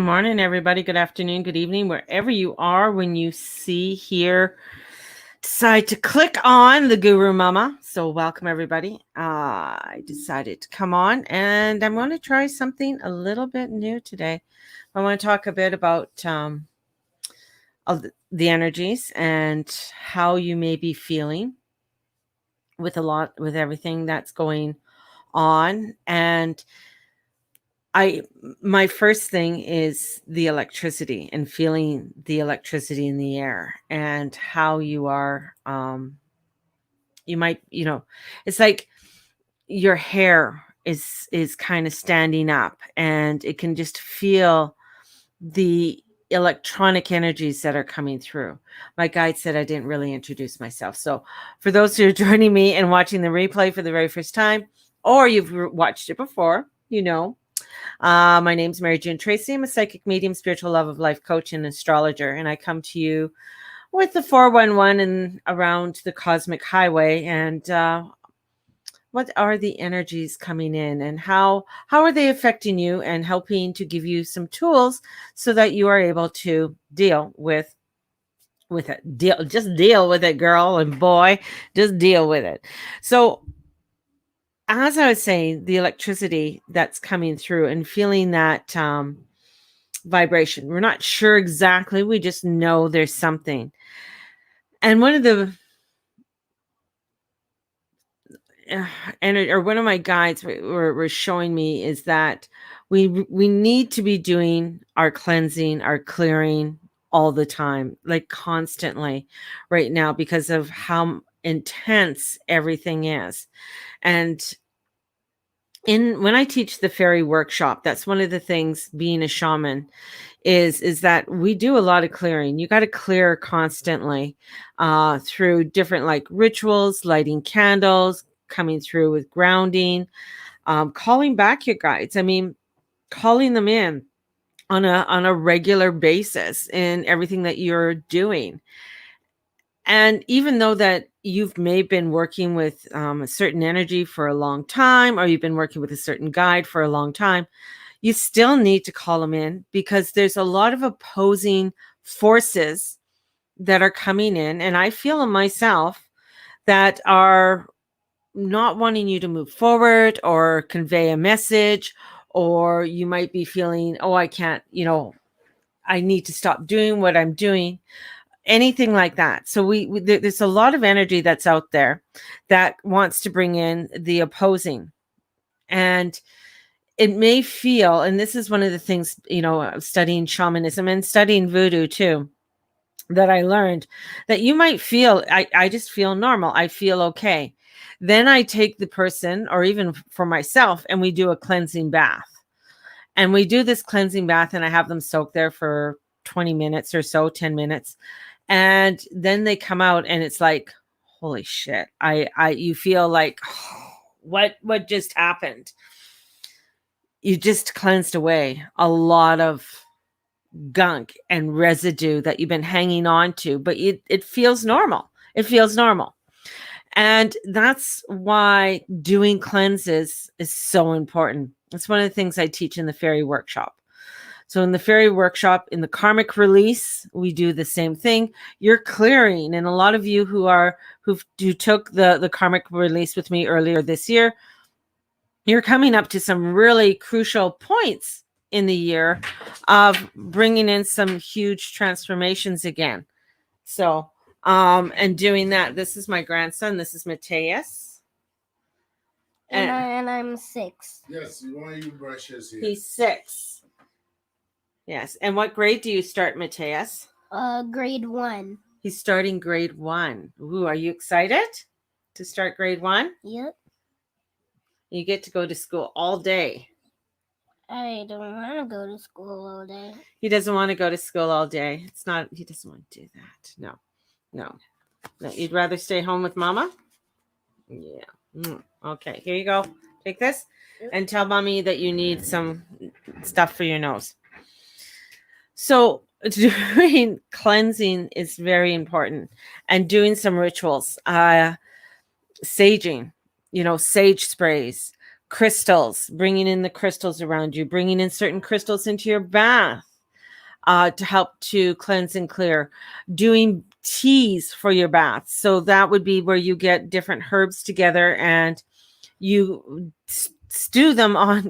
morning, everybody. Good afternoon, good evening, wherever you are when you see, hear, decide to click on the Guru Mama. So welcome, everybody. I decided to come on and I'm going to try something a little bit new today. I want to talk a bit about of the energies and how you may be feeling with everything that's going on. And my first thing is the electricity and feeling the electricity in the air and how you are you might, it's like your hair is kind of standing up and it can just feel the electronic energies that are coming through. My guide said I didn't really introduce myself. So for those who are joining me and watching the replay for the very first time, or you've watched it before, my name's Mary June Tracy. I'm a psychic medium, spiritual love of life coach, and astrologer. And I come to you with the 411 and around the cosmic highway. And what are the energies coming in and how are they affecting you and helping to give you some tools so that you are able to deal with it. Just deal with it, girl and boy. Just deal with it. So as I was saying, the electricity that's coming through and feeling that vibration, we're not sure exactly. We just know there's something. And one of the, one of my guides were showing me is that we need to be doing our cleansing, our clearing all the time, like constantly right now, because of how intense everything is. And when I teach the fairy workshop, that's one of the things being a shaman is that we do a lot of clearing. You got to clear constantly through different like rituals, lighting candles, coming through with grounding, calling back your guides. I mean, calling them in on a regular basis in everything that you're doing. And even though that you've may been working with a certain energy for a long time, or you've been working with a certain guide for a long time, you still need to call them in because there's a lot of opposing forces that are coming in. And I feel in myself that are not wanting you to move forward or convey a message, or you might be feeling, oh, I can't, I need to stop doing what I'm doing. Anything like that. So there's a lot of energy that's out there that wants to bring in the opposing. And it may feel, and this is one of the things, studying shamanism and studying voodoo too, that I learned that you might feel, I just feel normal. I feel okay. Then I take the person, or even for myself, and we do a cleansing bath. And we do this cleansing bath and I have them soak there for 20 minutes or so, 10 minutes. And then they come out and it's like, holy shit. You feel like, oh, what just happened? You just cleansed away a lot of gunk and residue that you've been hanging on to, but it feels normal. It feels normal. And that's why doing cleanses is so important. It's one of the things I teach in the fairy workshop. So in the fairy workshop, in the karmic release, we do the same thing. You're clearing. And a lot of you who took the karmic release with me earlier this year, you're coming up to some really crucial points in the year of bringing in some huge transformations again. So, and doing that, this is my grandson. This is Mateus. And I'm 6. Yes, one of you brushes here. He's 6. Yes. And what grade do you start, Mateus? Grade 1. He's starting grade 1. Ooh, are you excited to start grade 1? Yep. You get to go to school all day. I don't want to go to school all day. He doesn't want to go to school all day. He doesn't want to do that. No. You'd rather stay home with mama? Yeah. Okay, here you go. Take this and tell mommy that you need some stuff for your nose. So doing cleansing is very important, and doing some rituals, saging, sage sprays, crystals, bringing in the crystals around you, bringing in certain crystals into your bath. to help to cleanse and clear. Doing teas for your baths. So that would be where you get different herbs together and you stew them on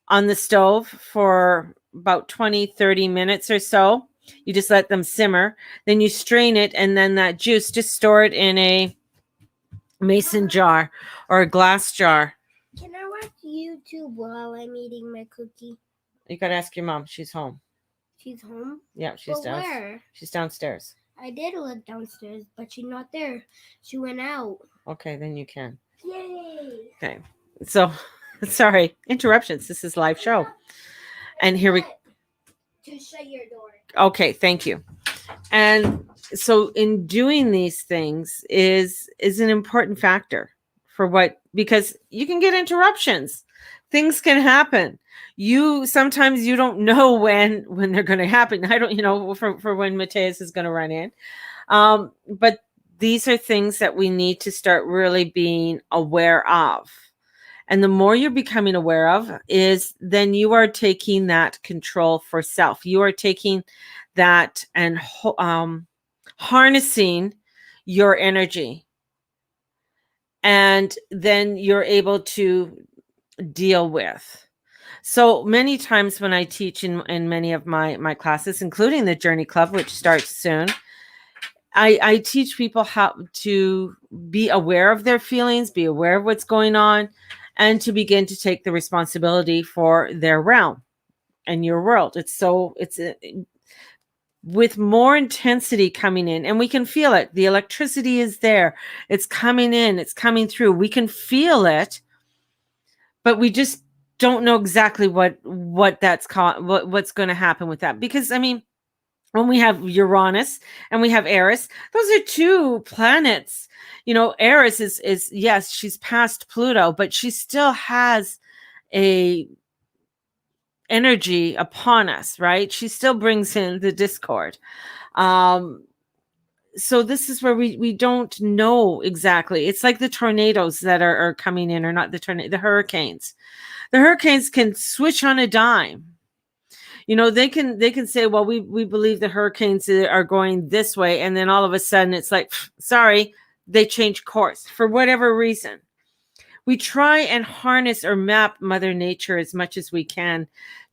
the stove for about 20-30 minutes or so. You just let them simmer, then you strain it, and then that juice, just store it in a mason jar or a glass jar. Can I watch YouTube while I'm eating my cookie? You gotta ask your mom. She's home. She's home? Yeah, she's But down. where? She's downstairs. I did look downstairs, but she's not there. She went out. Okay, then you can. Yay! Okay. So, sorry, interruptions. This is a live show. And here we To shut your door. Okay, thank you. And so in doing these things is an important factor for because you can get interruptions. Things can happen. Sometimes you don't know when they're going to happen. I don't, for when Mateus is going to run in. But these are things that we need to start really being aware of. And the more you're becoming aware of is then you are taking that control for self. You are taking that and harnessing your energy. And then you're able to deal with. So many times when I teach in many of my classes, including the Journey Club, which starts soon, I teach people how to be aware of their feelings, be aware of what's going on, and to begin to take the responsibility for their realm and your world. It's with more intensity coming in, and we can feel it. The electricity is there. It's coming in. It's coming through. We can feel it, but we just don't know exactly what that's called, what's going to happen with that. Because, when we have Uranus and we have Aries, those are two planets. Aries is yes, she's past Pluto, but she still has a energy upon us, right? She still brings in the discord. So this is where we don't know exactly. It's like the tornadoes that are coming in, or not the hurricanes. The hurricanes can switch on a dime. They can say, well, we believe the hurricanes are going this way, and then all of a sudden it's like, sorry, they change course for whatever reason. We try and harness or map Mother Nature as much as we can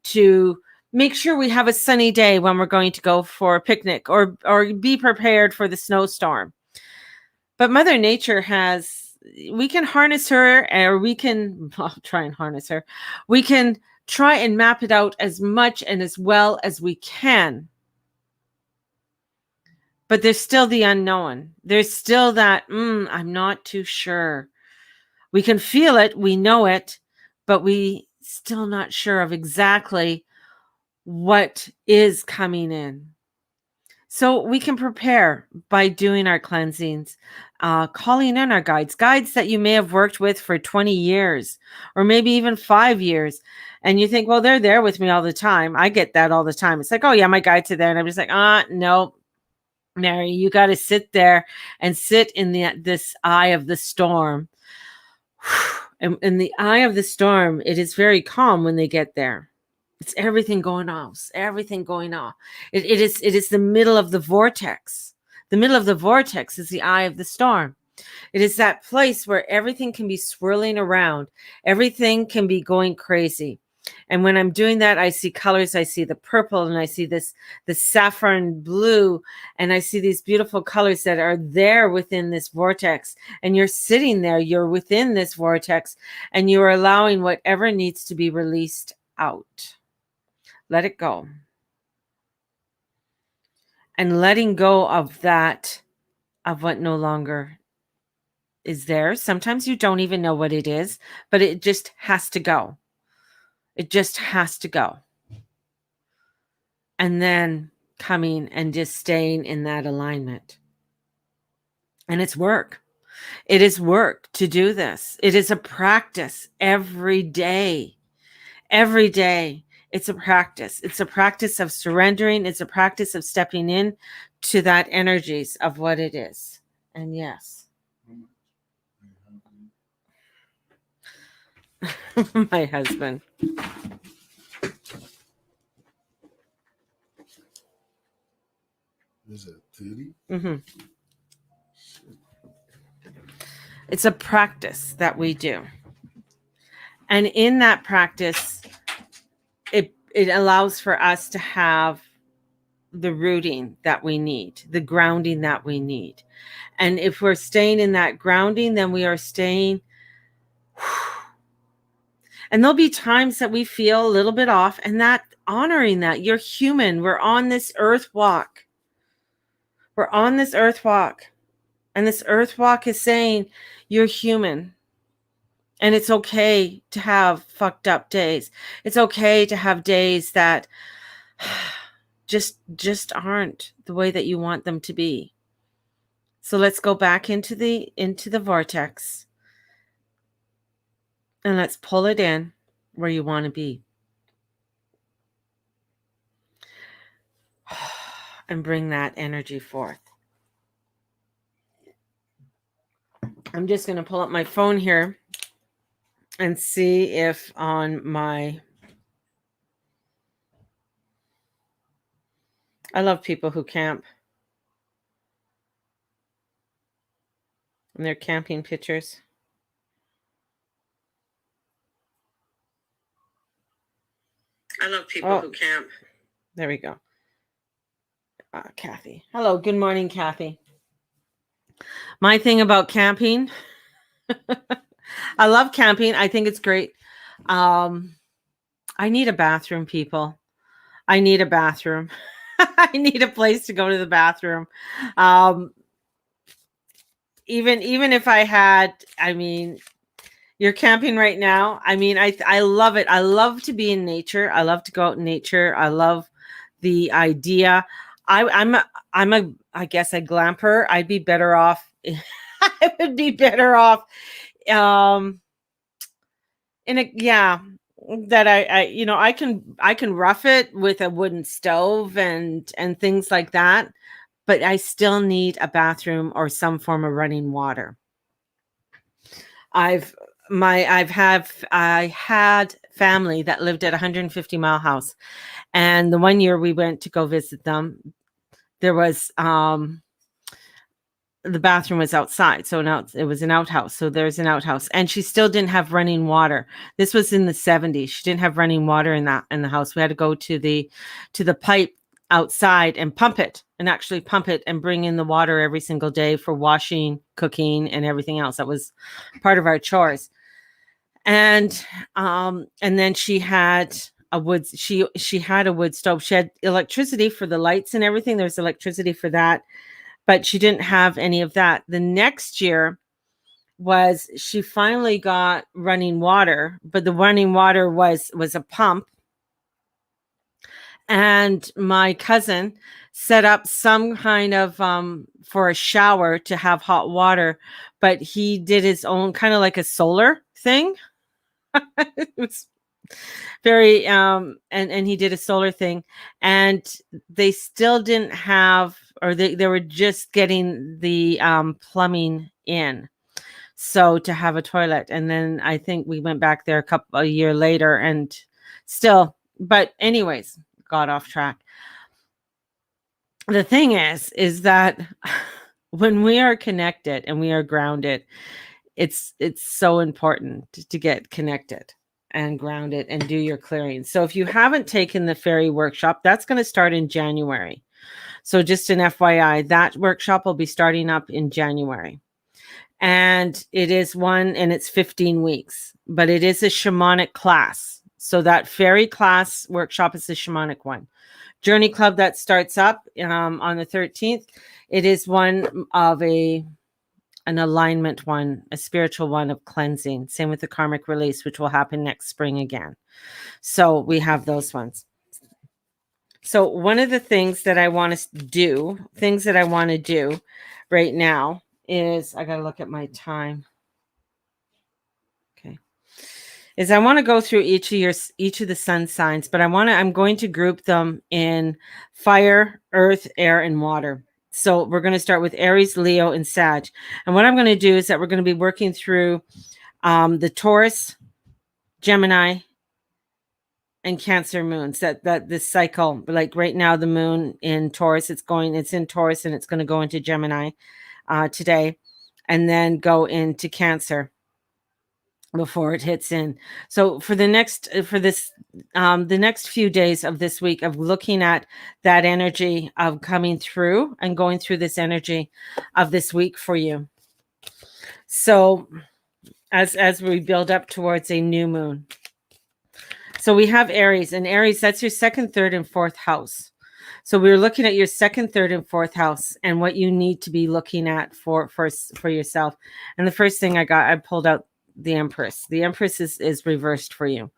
to make sure we have a sunny day when we're going to go for a picnic or be prepared for the snowstorm. But Mother Nature we can harness her, or we can try and harness her. We can try and map it out as much and as well as we can. But there's still the unknown. There's still that, I'm not too sure. We can feel it, we know it, but we still not sure of exactly what is coming in. So we can prepare by doing our cleansings, calling in our guides that you may have worked with for 20 years or maybe even 5 years. And you think, well, they're there with me all the time. I get that all the time. It's like, oh yeah, my guides are there. And I'm just like, no, Mary, you got to sit there and sit in this eye of the storm. And in the eye of the storm, it is very calm when they get there. It's everything going on. It is the middle of the vortex. The middle of the vortex is the eye of the storm. It is that place where everything can be swirling around. Everything can be going crazy. And when I'm doing that, I see colors. I see the purple, and I see the saffron blue, and I see these beautiful colors that are there within this vortex. And you're sitting there, you're within this vortex, and you're allowing whatever needs to be released out. Let it go. And letting go of that, of what no longer is there. Sometimes you don't even know what it is, but it just has to go. It just has to go. And then coming and just staying in that alignment. And it's work. It is work to do this. It is a practice every day. Every day. It's a practice. It's a practice of surrendering. It's a practice of stepping in to that energies of what it is. And yes. My husband. is it? 30? Mm-hmm. It's a practice that we do. And in that practice, it allows for us to have the rooting that we need, the grounding that we need. And if we're staying in that grounding, then we are staying. And there'll be times that we feel a little bit off, and that honoring that you're human. We're on this earth walk. We're on this earth walk. And this earth walk is saying you're human. And it's okay to have fucked up days. It's okay to have days that just aren't the way that you want them to be. So let's go back into the vortex. And let's pull it in where you want to be. And bring that energy forth. I'm just going to pull up my phone here and see if on my... I love people who camp. And their camping pictures. I love people who camp. There we go. Kathy. Hello. Good morning, Kathy. My thing about camping, I love camping. I think it's great. I need a bathroom, people. I need a bathroom. I need a place to go to the bathroom. Even if I had, I mean, you're camping right now. I mean, I love it. I love to be in nature. I love to go out in nature. I love the idea. I'm I guess a glamper. I'd be better off. I would be better off in a, yeah, that I can rough it with a wooden stove and things like that, but I still need a bathroom or some form of running water. I had family that lived at 150 Mile House, and the one year we went to go visit them, there was the bathroom was outside, so now it was an outhouse. So there's an outhouse, and she still didn't have running water. This was in the 70s. She didn't have running water in the house. We had to go to the pipe outside and pump it, and actually pump it and bring in the water every single day for washing, cooking, and everything else. That was part of our chores. And then she had a wood. She had a wood stove. She had electricity for the lights and everything. There was electricity for that, but she didn't have any of that. The next year was she finally got running water, but the running water was a pump. And my cousin set up some kind of for a shower to have hot water, but he did his own kind of like a solar thing. It was very and he did a solar thing, and they still didn't have, or they were just getting the plumbing in, so to have a toilet. And then I think we went back there a year later and still, but anyways, got off track. The thing is that when we are connected and we are grounded, it's so important to get connected and grounded and do your clearing. So if you haven't taken the fairy workshop, that's going to start in January. So just an FYI, that workshop will be starting up in January. And it is it's 15 weeks, but it is a shamanic class. So that fairy class workshop is the shamanic one. Journey Club that starts up on the 13th. It is one of an alignment one, a spiritual one of cleansing. Same with the karmic release, which will happen next spring again. So we have those ones. So one of the things that I want to do right now is, I got to look at my time. Okay. Is I want to go through each of the sun signs, but I'm going to group them in fire, earth, air, and water. So we're going to start with Aries, Leo, and Sag. And what I'm going to do is that we're going to be working through the Taurus, Gemini, and Cancer moons, that this cycle, like right now, the moon in Taurus, it's in Taurus and it's going to go into Gemini today, and then go into Cancer before it hits in. So for the next the next few days of this week, of looking at that energy of coming through and going through this energy of this week for you. So as we build up towards a new moon. So we have Aries, and Aries, that's your second, third, and fourth house. So we're looking at your second, third, and fourth house and what you need to be looking at for yourself. And the first thing I pulled out the Empress. The Empress is reversed for you.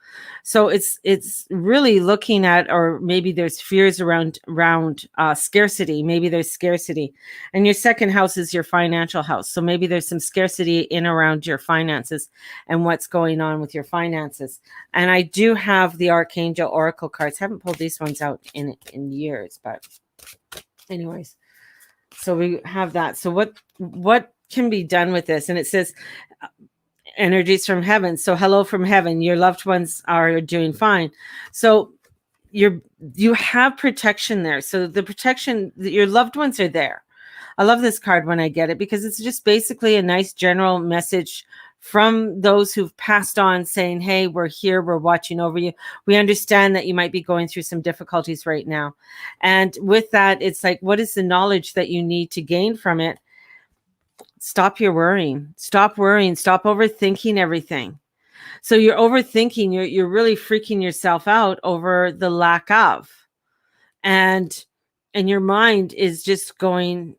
So it's really looking at, or maybe there's fears around scarcity. Maybe there's scarcity. And your second house is your financial house. So maybe there's some scarcity in around your finances and what's going on with your finances. And I do have the Archangel Oracle cards. I haven't pulled these ones out in years, but anyways. So we have that. So what can be done with this? And it says energies from heaven. So hello from heaven. Your loved ones are doing fine. So you have protection there. So the protection, your loved ones are there. I love this card when I get it, because it's just basically a nice general message from those who've passed on, saying, hey, we're here, we're watching over you. We understand that you might be going through some difficulties right now. And with that, it's like, what is the knowledge that you need to gain from it? Stop your worrying. Stop worrying. Stop overthinking everything. So you're overthinking. You're really freaking yourself out over the lack of, and your mind is just going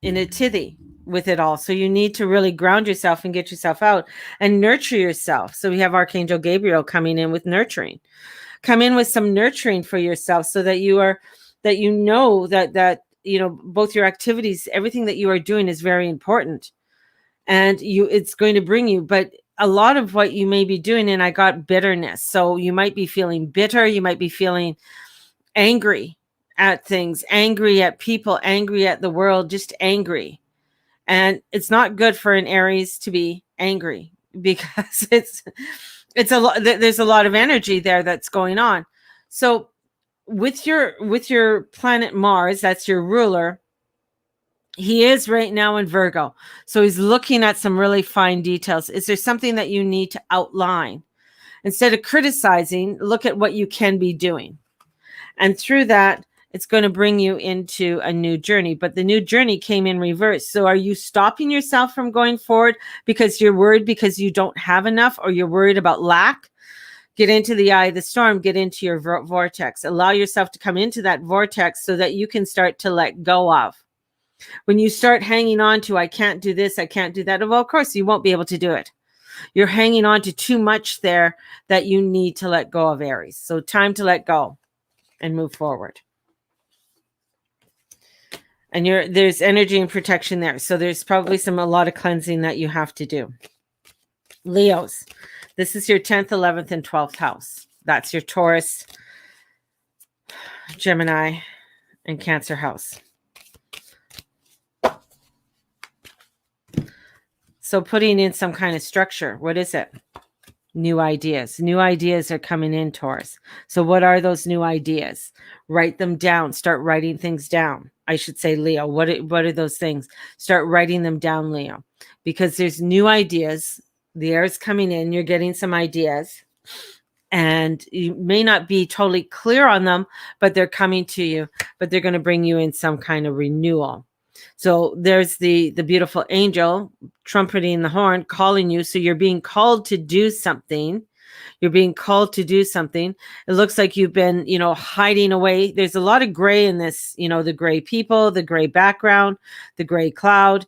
in a tithy with it all. So you need to really ground yourself and get yourself out and nurture yourself. So we have Archangel Gabriel coming in with nurturing. Come in with some nurturing for yourself, so that you know that you know, both your activities, everything that you are doing is very important, and it's going to bring you, but a lot of what you may be doing, and I got bitterness. So you might be feeling bitter. You might be feeling angry at things, angry at people, angry at the world, just angry. And it's not good for an Aries to be angry, because it's a lot. There's a lot of energy there that's going on. So with your planet Mars, that's your ruler, he is right now in Virgo. So he's looking at some really fine details. Is there something that you need to outline? Instead of criticizing, look at what you can be doing. And through that, it's going to bring you into a new journey. But the new journey came in reverse. So are you stopping yourself from going forward because you're worried because you don't have enough, or you're worried about lack? Get into the eye of the storm, get into your vortex. Allow yourself to come into that vortex so that you can start to let go of. When you start hanging on to, I can't do this, I can't do that, well, of course, you won't be able to do it. You're hanging on to too much there that you need to let go of, Aries. So time to let go and move forward. And there's energy and protection there. So there's probably a lot of cleansing that you have to do. Leos. This is your 10th, 11th, and 12th house. That's your Taurus, Gemini, and Cancer house. So putting in some kind of structure. What is it? New ideas. New ideas are coming in, Taurus. So what are those new ideas? Write them down. Start writing things down. I should say, Leo. What are those things? Start writing them down, Leo. Because there's new ideas. The air is coming in. You're getting some ideas. And you may not be totally clear on them, but they're coming to you. But they're going to bring you in some kind of renewal. So there's the beautiful angel trumpeting the horn, calling you. So you're being called to do something. You're being called to do something. It looks like you've been, hiding away. There's a lot of gray in this, the gray people, the gray background, the gray cloud.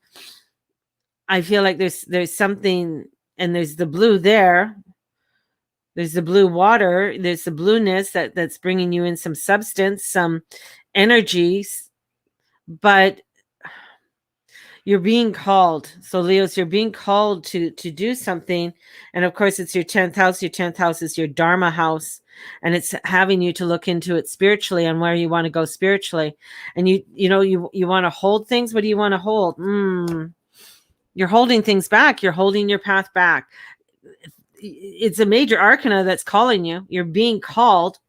I feel like there's something, and there's the blue there. There's the blue water. There's the blueness that's bringing you in some substance, some energies, but you're being called. So Leos, you're being called to do something. And of course, it's your 10th house. Your 10th house is your Dharma house. And it's having you to look into it spiritually and where you want to go spiritually. And you want to hold things. What do you want to hold? You're holding things back. You're holding your path back. it's a major arcana that's calling you. You're being called.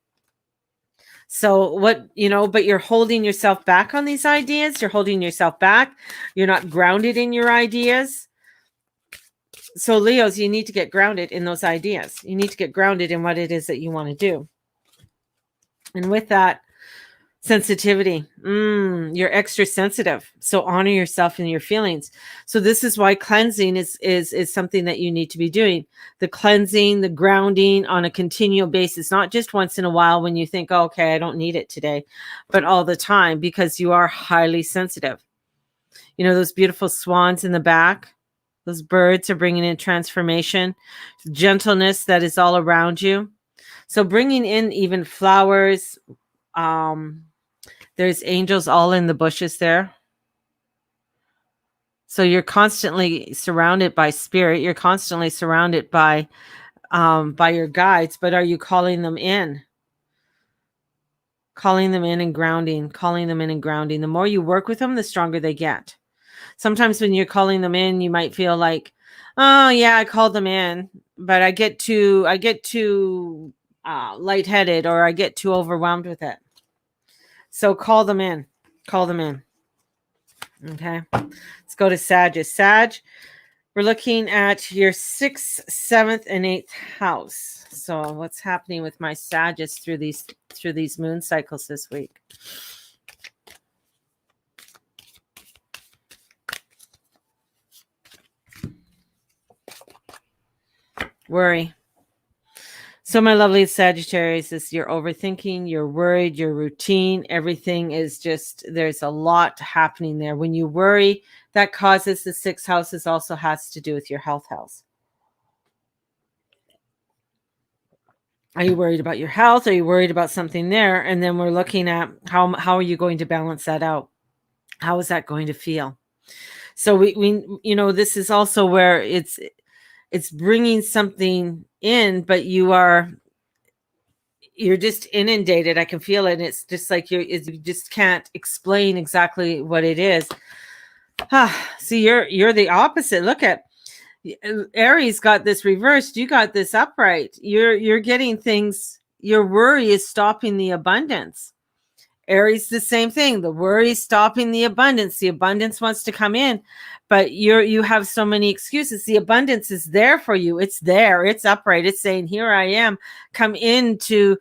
So what, but you're holding yourself back on these ideas. You're holding yourself back. You're not grounded in your ideas. So Leos, you need to get grounded in those ideas. You need to get grounded in what it is that you want to do. And with that, sensitivity. You're extra sensitive. So honor yourself and your feelings. So this is why cleansing is something that you need to be doing. The cleansing, the grounding on a continual basis, not just once in a while when you think, oh, okay, I don't need it today, but all the time, because you are highly sensitive. Those beautiful swans in the back, those birds are bringing in transformation, gentleness that is all around you. So bringing in even flowers, there's angels all in the bushes there. So you're constantly surrounded by spirit. You're constantly surrounded by your guides, but are you calling them in? Calling them in and grounding, calling them in and grounding. The more you work with them, the stronger they get. Sometimes when you're calling them in, you might feel like, oh yeah, I called them in, but I get too lightheaded, or I get too overwhelmed with it. So call them in. Call them in. Okay. Let's go to Sagittarius. Sag, we're looking at your 6th, 7th, and 8th house. So what's happening with my Sagittarius through these moon cycles this week? Worry. So my lovely Sagittarius, is you're overthinking, you're worried, your routine, everything is just, there's a lot happening there. When you worry, that causes the 6th houses also has to do with your health house. Are you worried about your health? Are you worried about something there? And then we're looking at how are you going to balance that out? How is that going to feel? So we this is also where it's bringing something in, but you're just inundated. I can feel it. And it's just like you just can't explain exactly what it is. See, you're the opposite. Look at Aries got this reversed. You got this upright. You're getting things. Your worry is stopping the abundance. Aries, the same thing. The worry is stopping the abundance. The abundance wants to come in, but you have so many excuses. The abundance is there for you. It's there. It's upright. It's saying, here I am. Come into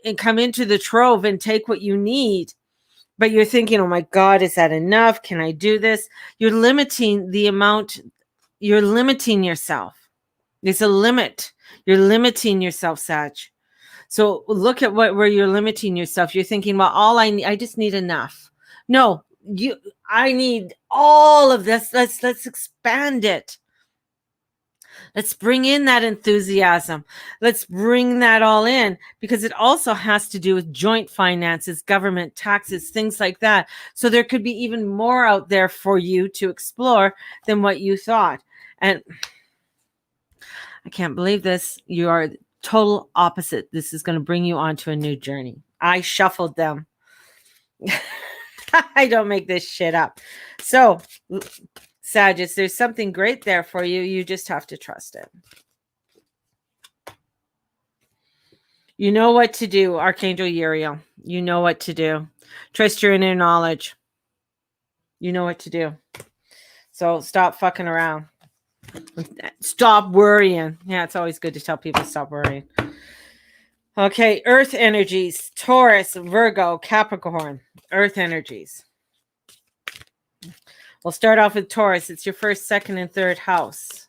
the trove and take what you need. But you're thinking, oh my God, is that enough? Can I do this? You're limiting the amount. You're limiting yourself. There's a limit. You're limiting yourself, Sag. So look at where you're limiting yourself. You're thinking, well, I just need enough. No, I need all of this. Let's expand it. Let's bring in that enthusiasm. Let's bring that all in, because it also has to do with joint finances, government, taxes, things like that. So there could be even more out there for you to explore than what you thought. And I can't believe this. You are total opposite. This is going to bring you onto a new journey. I shuffled them. I don't make this shit up. So, Sagittarius, there's something great there for you. You just have to trust it. You know what to do, Archangel Uriel. You know what to do. Trust your inner knowledge. You know what to do. So stop fucking around. Stop worrying. Yeah, it's always good to tell people to stop worrying. Okay, Earth energies. Taurus, Virgo, Capricorn. Earth energies. We'll start off with Taurus. It's your 1st, 2nd, and 3rd house.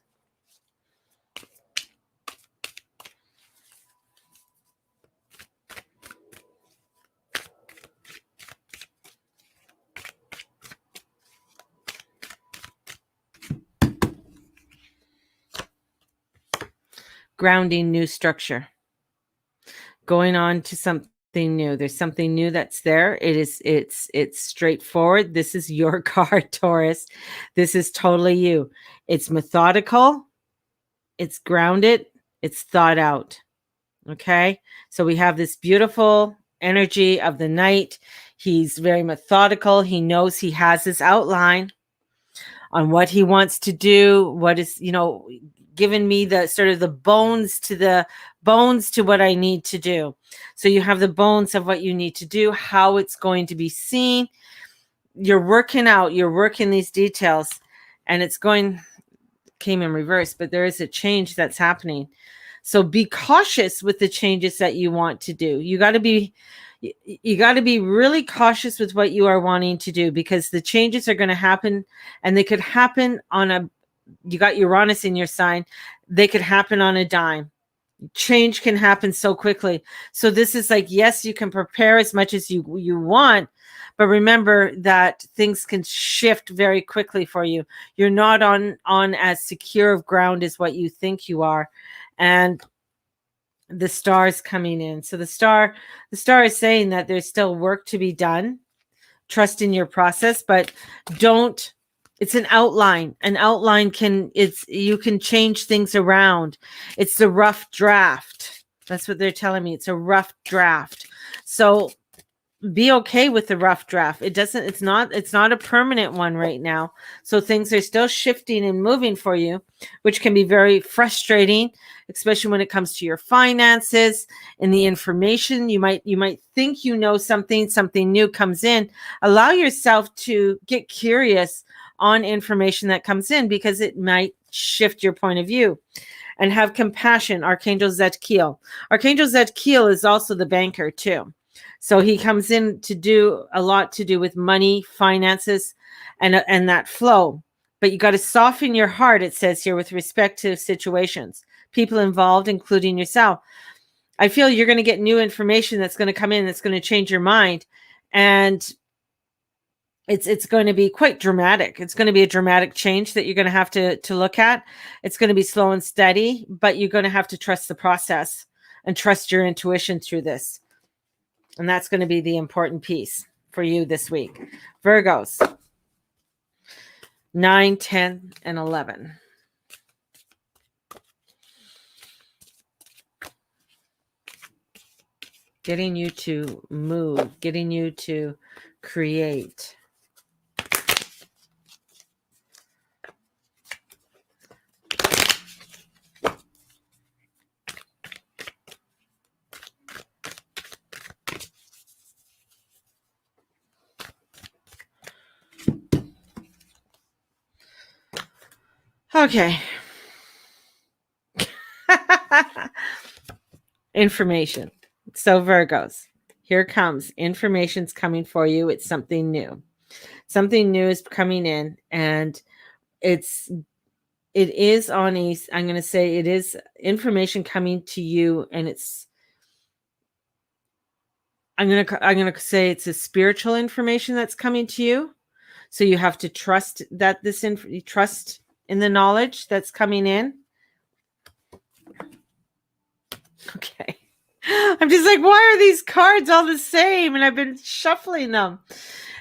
Grounding, new structure. Going on to something new. There's something new that's there. It's straightforward. This is your card, Taurus. This is totally you. It's methodical. It's grounded. It's thought out. Okay. So we have this beautiful energy of the knight. He's very methodical. He knows he has his outline on what he wants to do. What is, given me the sort of the bones to what I need to do. So you have the bones of what you need to do, how it's going to be seen. You're working these details, and came in reverse, but there is a change that's happening. So be cautious with the changes that you want to do. You got to be really cautious with what you are wanting to do, because the changes are going to happen, and they could happen you got Uranus in your sign. They could happen on a dime. Change can happen so quickly. So this is like, yes, you can prepare as much as you want, but remember that things can shift very quickly for you. You're not on as secure of ground as what you think you are. And the star's coming in. So the star is saying that there's still work to be done. Trust in your process, but it's an outline. An outline you can change things around. It's the rough draft. That's what they're telling me. It's a rough draft. So be okay with the rough draft. It's not a permanent one right now. So things are still shifting and moving for you, which can be very frustrating, especially when it comes to your finances and the information. You might think you know something new comes in. Allow yourself to get curious on information that comes in, because it might shift your point of view. And have compassion. Archangel Zadkiel. Archangel Zadkiel is also the banker too. So he comes in to do a lot to do with money, finances, and that flow. But you got to soften your heart, it says here, with respect to situations, people involved, including yourself. I feel you're going to get new information that's going to come in that's going to change your mind. And it's going to be quite dramatic. It's going to be a dramatic change that you're going to have to look at. It's going to be slow and steady, but you're going to have to trust the process and trust your intuition through this. And that's going to be the important piece for you this week. Virgos, 9, 10, and 11. Getting you to move, getting you to create. Okay. Information. So Virgos, here comes. Information's coming for you. It's something new. Something new is coming in, and it is on I'm going to say it is information coming to you, and I'm going to say it's a spiritual information that's coming to you. So you have to trust that trust in the knowledge that's coming in. Okay. I'm just like, why are these cards all the same? And I've been shuffling them.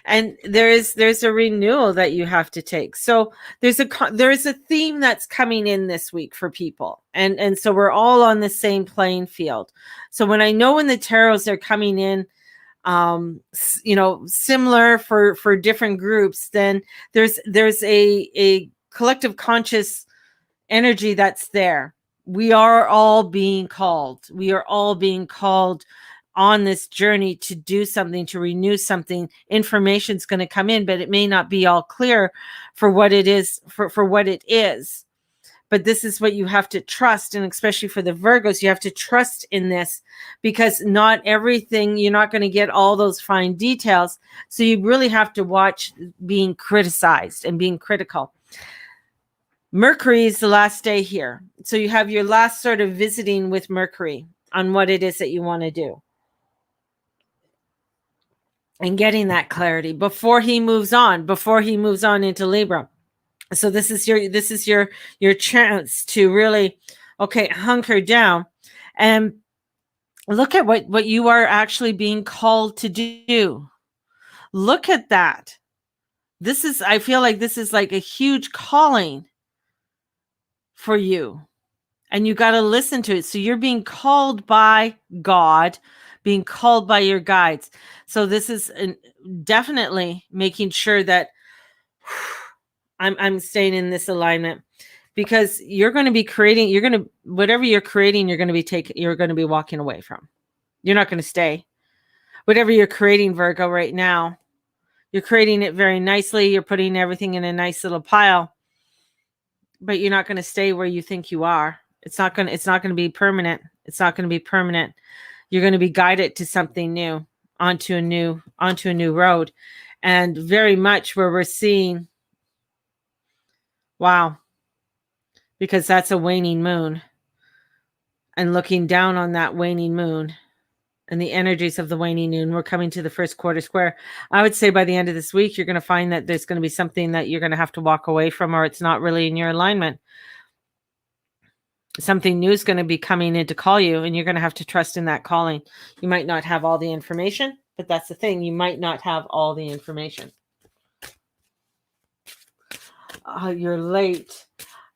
And there's a renewal that you have to take. So there's a theme that's coming in this week for people. And so we're all on the same playing field. So when the tarots are coming in, similar for different groups, then there's a collective conscious energy that's there. We are all being called. We are all being called on this journey to do something, to renew something. Information's going to come in, but it may not be all clear for what it is, for what it is. But this is what you have to trust. And especially for the Virgos, you have to trust in this, because not everything, you're not going to get all those fine details. So you really have to watch being criticized and being critical. Mercury is the last day here. So you have your last sort of visiting with Mercury on what it is that you want to do. And getting that clarity before he moves on into Libra. So this is your chance to really, hunker down and look at what you are actually being called to do. Look at that. I feel like this is like a huge calling for you, and you got to listen to it. So you're being called by God, being called by your guides. So this is definitely making sure that I'm staying in this alignment, because you're going to be creating, whatever you're creating, you're going to be walking away from. You're not going to stay. Whatever you're creating, Virgo, right now, you're creating it very nicely. You're putting everything in a nice little pile, but you're not going to stay where you think you are. It's not going to be permanent. It's not going to be permanent. You're going to be guided to something new, onto a new road. And very much where we're seeing, wow, because that's a waning moon. And looking down on that waning moon and the energies of the waning moon, we're coming to the first quarter square. I would say by the end of this week, you're going to find that there's going to be something that you're going to have to walk away from, or it's not really in your alignment. Something new is going to be coming in to call you, and you're going to have to trust in that calling. You might not have all the information, but that's the thing. You might not have all the information. Oh, you're late.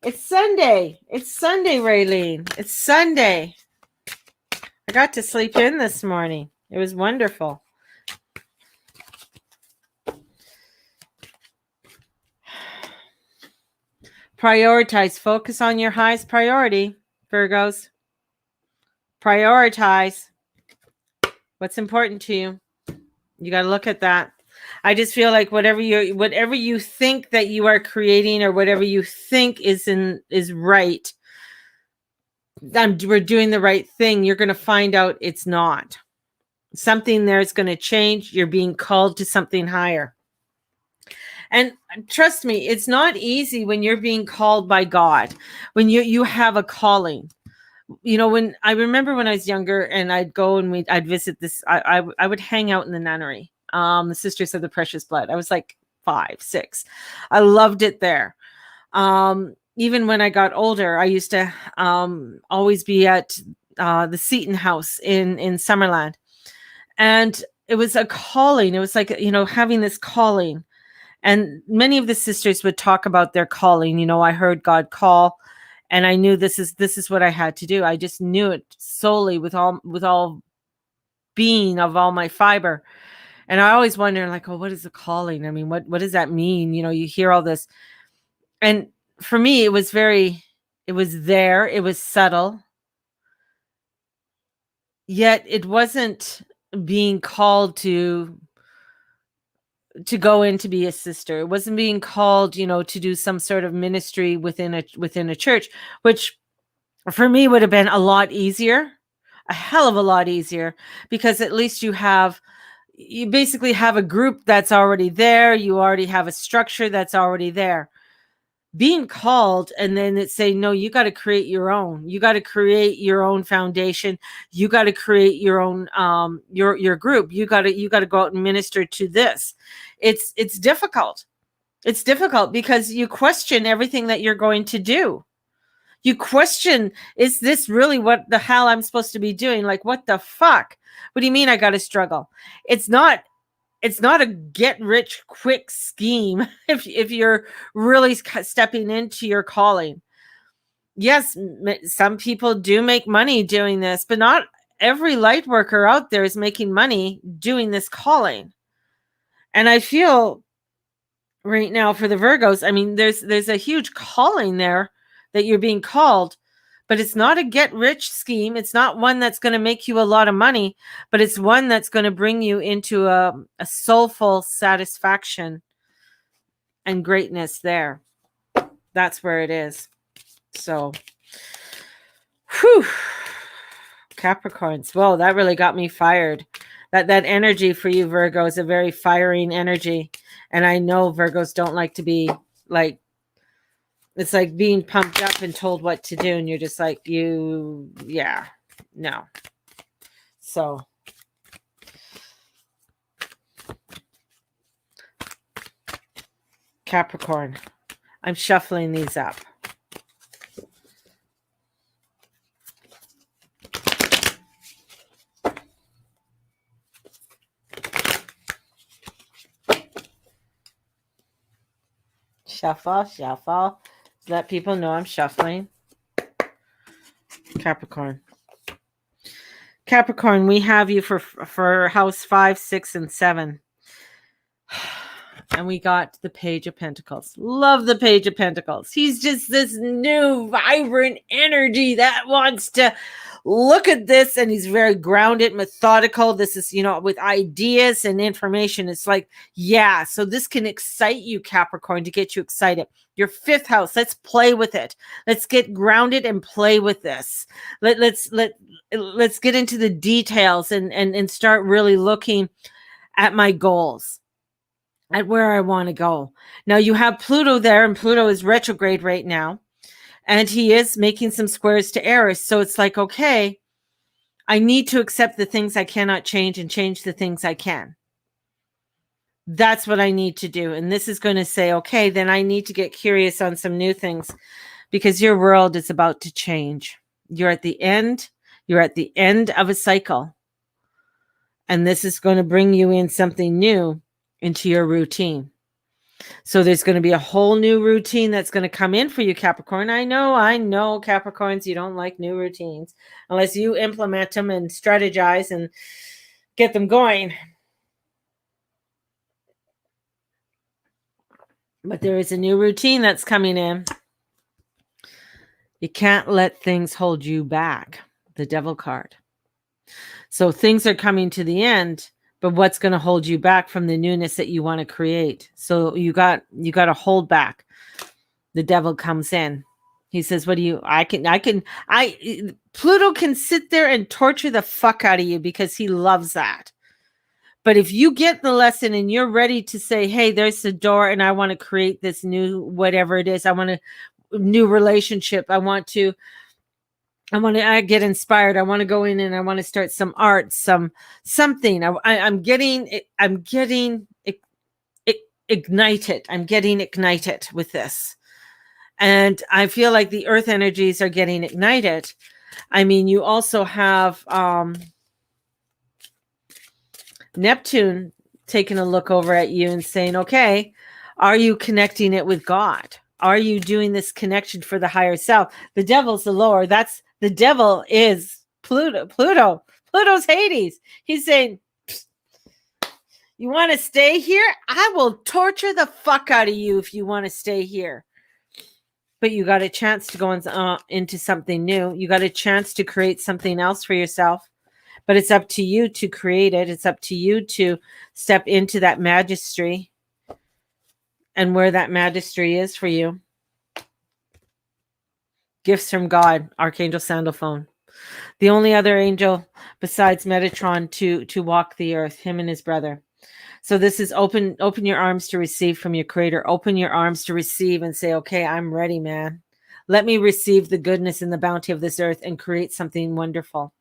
It's Sunday. It's Sunday, Raylene. It's Sunday. I got to sleep in this morning. It was wonderful. Prioritize. Focus on your highest priority, Virgos. Prioritize what's important to you. You got to look at that. I just feel like whatever you think that you are creating, or whatever you think is right, we're doing the right thing. You're going to find out it's not. Something there is going to change. You're being called to something higher. And trust me, it's not easy when you're being called by God, when you have a calling. You know, when I remember when I was younger and I'd go and I'd visit this, I would hang out in the nunnery, the Sisters of the Precious Blood. I was like 5, 6. I loved it there. Even when I got older, I used to always be at the Seton House in Summerland. And it was a calling. It was like, having this calling. And many of the sisters would talk about their calling. I heard God call, and I knew this is what I had to do. I just knew it solely with all being of all my fiber. And I always wonder, like, oh, what is the calling? I mean, what does that mean? You hear all this. And for me, it was there, it was subtle. Yet it wasn't being called to go in to be a sister. It wasn't being called, to do some sort of ministry within a church, which for me would have been a lot easier, a hell of a lot easier, because at least you basically have a group that's already there. You already have a structure that's already there. Being called, and then it's saying, no, you got to create your own. You got to create your own foundation. You got to create your own your group. You got to go out and minister to this. It's difficult. It's difficult because you question everything that you're going to do. You question, is this really what the hell I'm supposed to be doing? Like, what the fuck? What do you mean I got to struggle? It's not a get rich quick scheme if you're really stepping into your calling. Yes, some people do make money doing this, but not every light worker out there is making money doing this calling. And I feel right now for the Virgos, I mean, there's a huge calling there that you're being called, but it's not a get rich scheme. It's not one that's going to make you a lot of money, but it's one that's going to bring you into a soulful satisfaction and greatness there. That's where it is. So, whew, Capricorns. Whoa, that really got me fired. That energy for you, Virgo, is a very firing energy. And I know Virgos don't like to be like, it's like being pumped up and told what to do. And you're just like, no. So, Capricorn, I'm shuffling these up. Shuffle. Let people know I'm shuffling. Capricorn, we have you for house 5, 6, and 7. And we got the Page of Pentacles. Love the Page of Pentacles. He's just this new, vibrant energy that wants to look at this. And he's very grounded, methodical. This is, with ideas and information. It's like, yeah, so this can excite you, Capricorn, to get you excited. Your 5th house, let's play with it. Let's get grounded and play with this. Let's get into the details and start really looking at my goals, at where I want to go. Now you have Pluto there, and Pluto is retrograde right now, and he is making some squares to Aries. So it's like, okay, I need to accept the things I cannot change and change the things I can. That's what I need to do. And this is going to say, okay, then I need to get curious on some new things, because your world is about to change. You're at the end of a cycle. And this is going to bring you in something new into your routine. So there's going to be a whole new routine that's going to come in for you, Capricorn. I know, Capricorns, you don't like new routines unless you implement them and strategize and get them going. But there is a new routine that's coming in. You can't let things hold you back. The Devil card. So things are coming to the end, but what's going to hold you back from the newness that you want to create? So you got to hold back. The Devil comes in. He says, Pluto can sit there and torture the fuck out of you because he loves that. But if you get the lesson and you're ready to say, hey, there's the door and I want to create this new, whatever it is, I want a new relationship. I want to get inspired. I want to go in and I want to start some art, something. I'm getting ignited. I'm getting ignited with this. And I feel like the earth energies are getting ignited. I mean, you also have Neptune taking a look over at you and saying, okay, are you connecting it with God? Are you doing this connection for the higher self? The Devil's the lower. The Devil is Pluto. Pluto's Hades. He's saying, you want to stay here? I will torture the fuck out of you if you want to stay here. But you got a chance to go into something new. You got a chance to create something else for yourself. But it's up to you to create it. It's up to you to step into that magistry and where that magistry is for you. Gifts from God, Archangel Sandalphon. The only other angel besides Metatron to walk the earth, him and his brother. So this is open your arms to receive from your creator. Open your arms to receive and say, okay, I'm ready, man. Let me receive the goodness and the bounty of this earth and create something wonderful.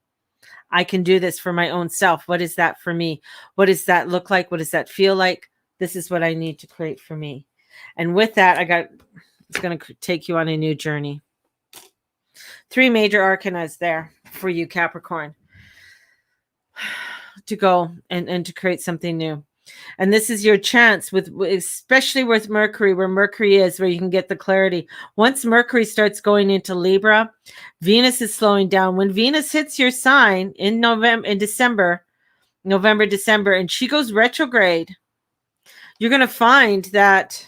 I can do this for my own self. What is that for me? What does that look like? What does that feel like? This is what I need to create for me. And with that, it's going to take you on a new journey. 3 major arcanas there for you, Capricorn, to go and to create something new. And this is your chance, especially with Mercury, where Mercury is, where you can get the clarity. Once Mercury starts going into Libra, Venus is slowing down. When Venus hits your sign in December, and she goes retrograde, you're going to find that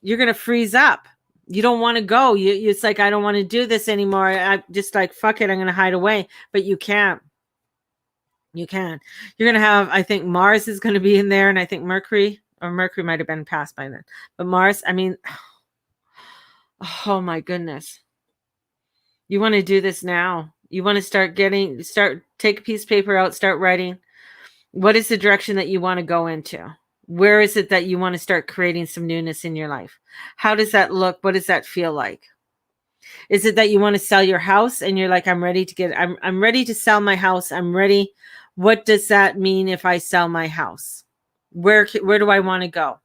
you're going to freeze up. You don't want to go. It's like, I don't want to do this anymore. I just like, fuck it, I'm going to hide away. But you can't. You can. You're going to have, I think Mars is going to be in there, and I think Mercury might have been passed by then. But Mars, I mean, oh my goodness. You want to do this now. You want to take a piece of paper out, start writing. What is the direction that you want to go into? Where is it that you want to start creating some newness in your life? How does that look? What does that feel like? Is it that you want to sell your house and you're like, I'm ready to sell my house. I'm ready. What does that mean if I sell my house? Where do I want to go?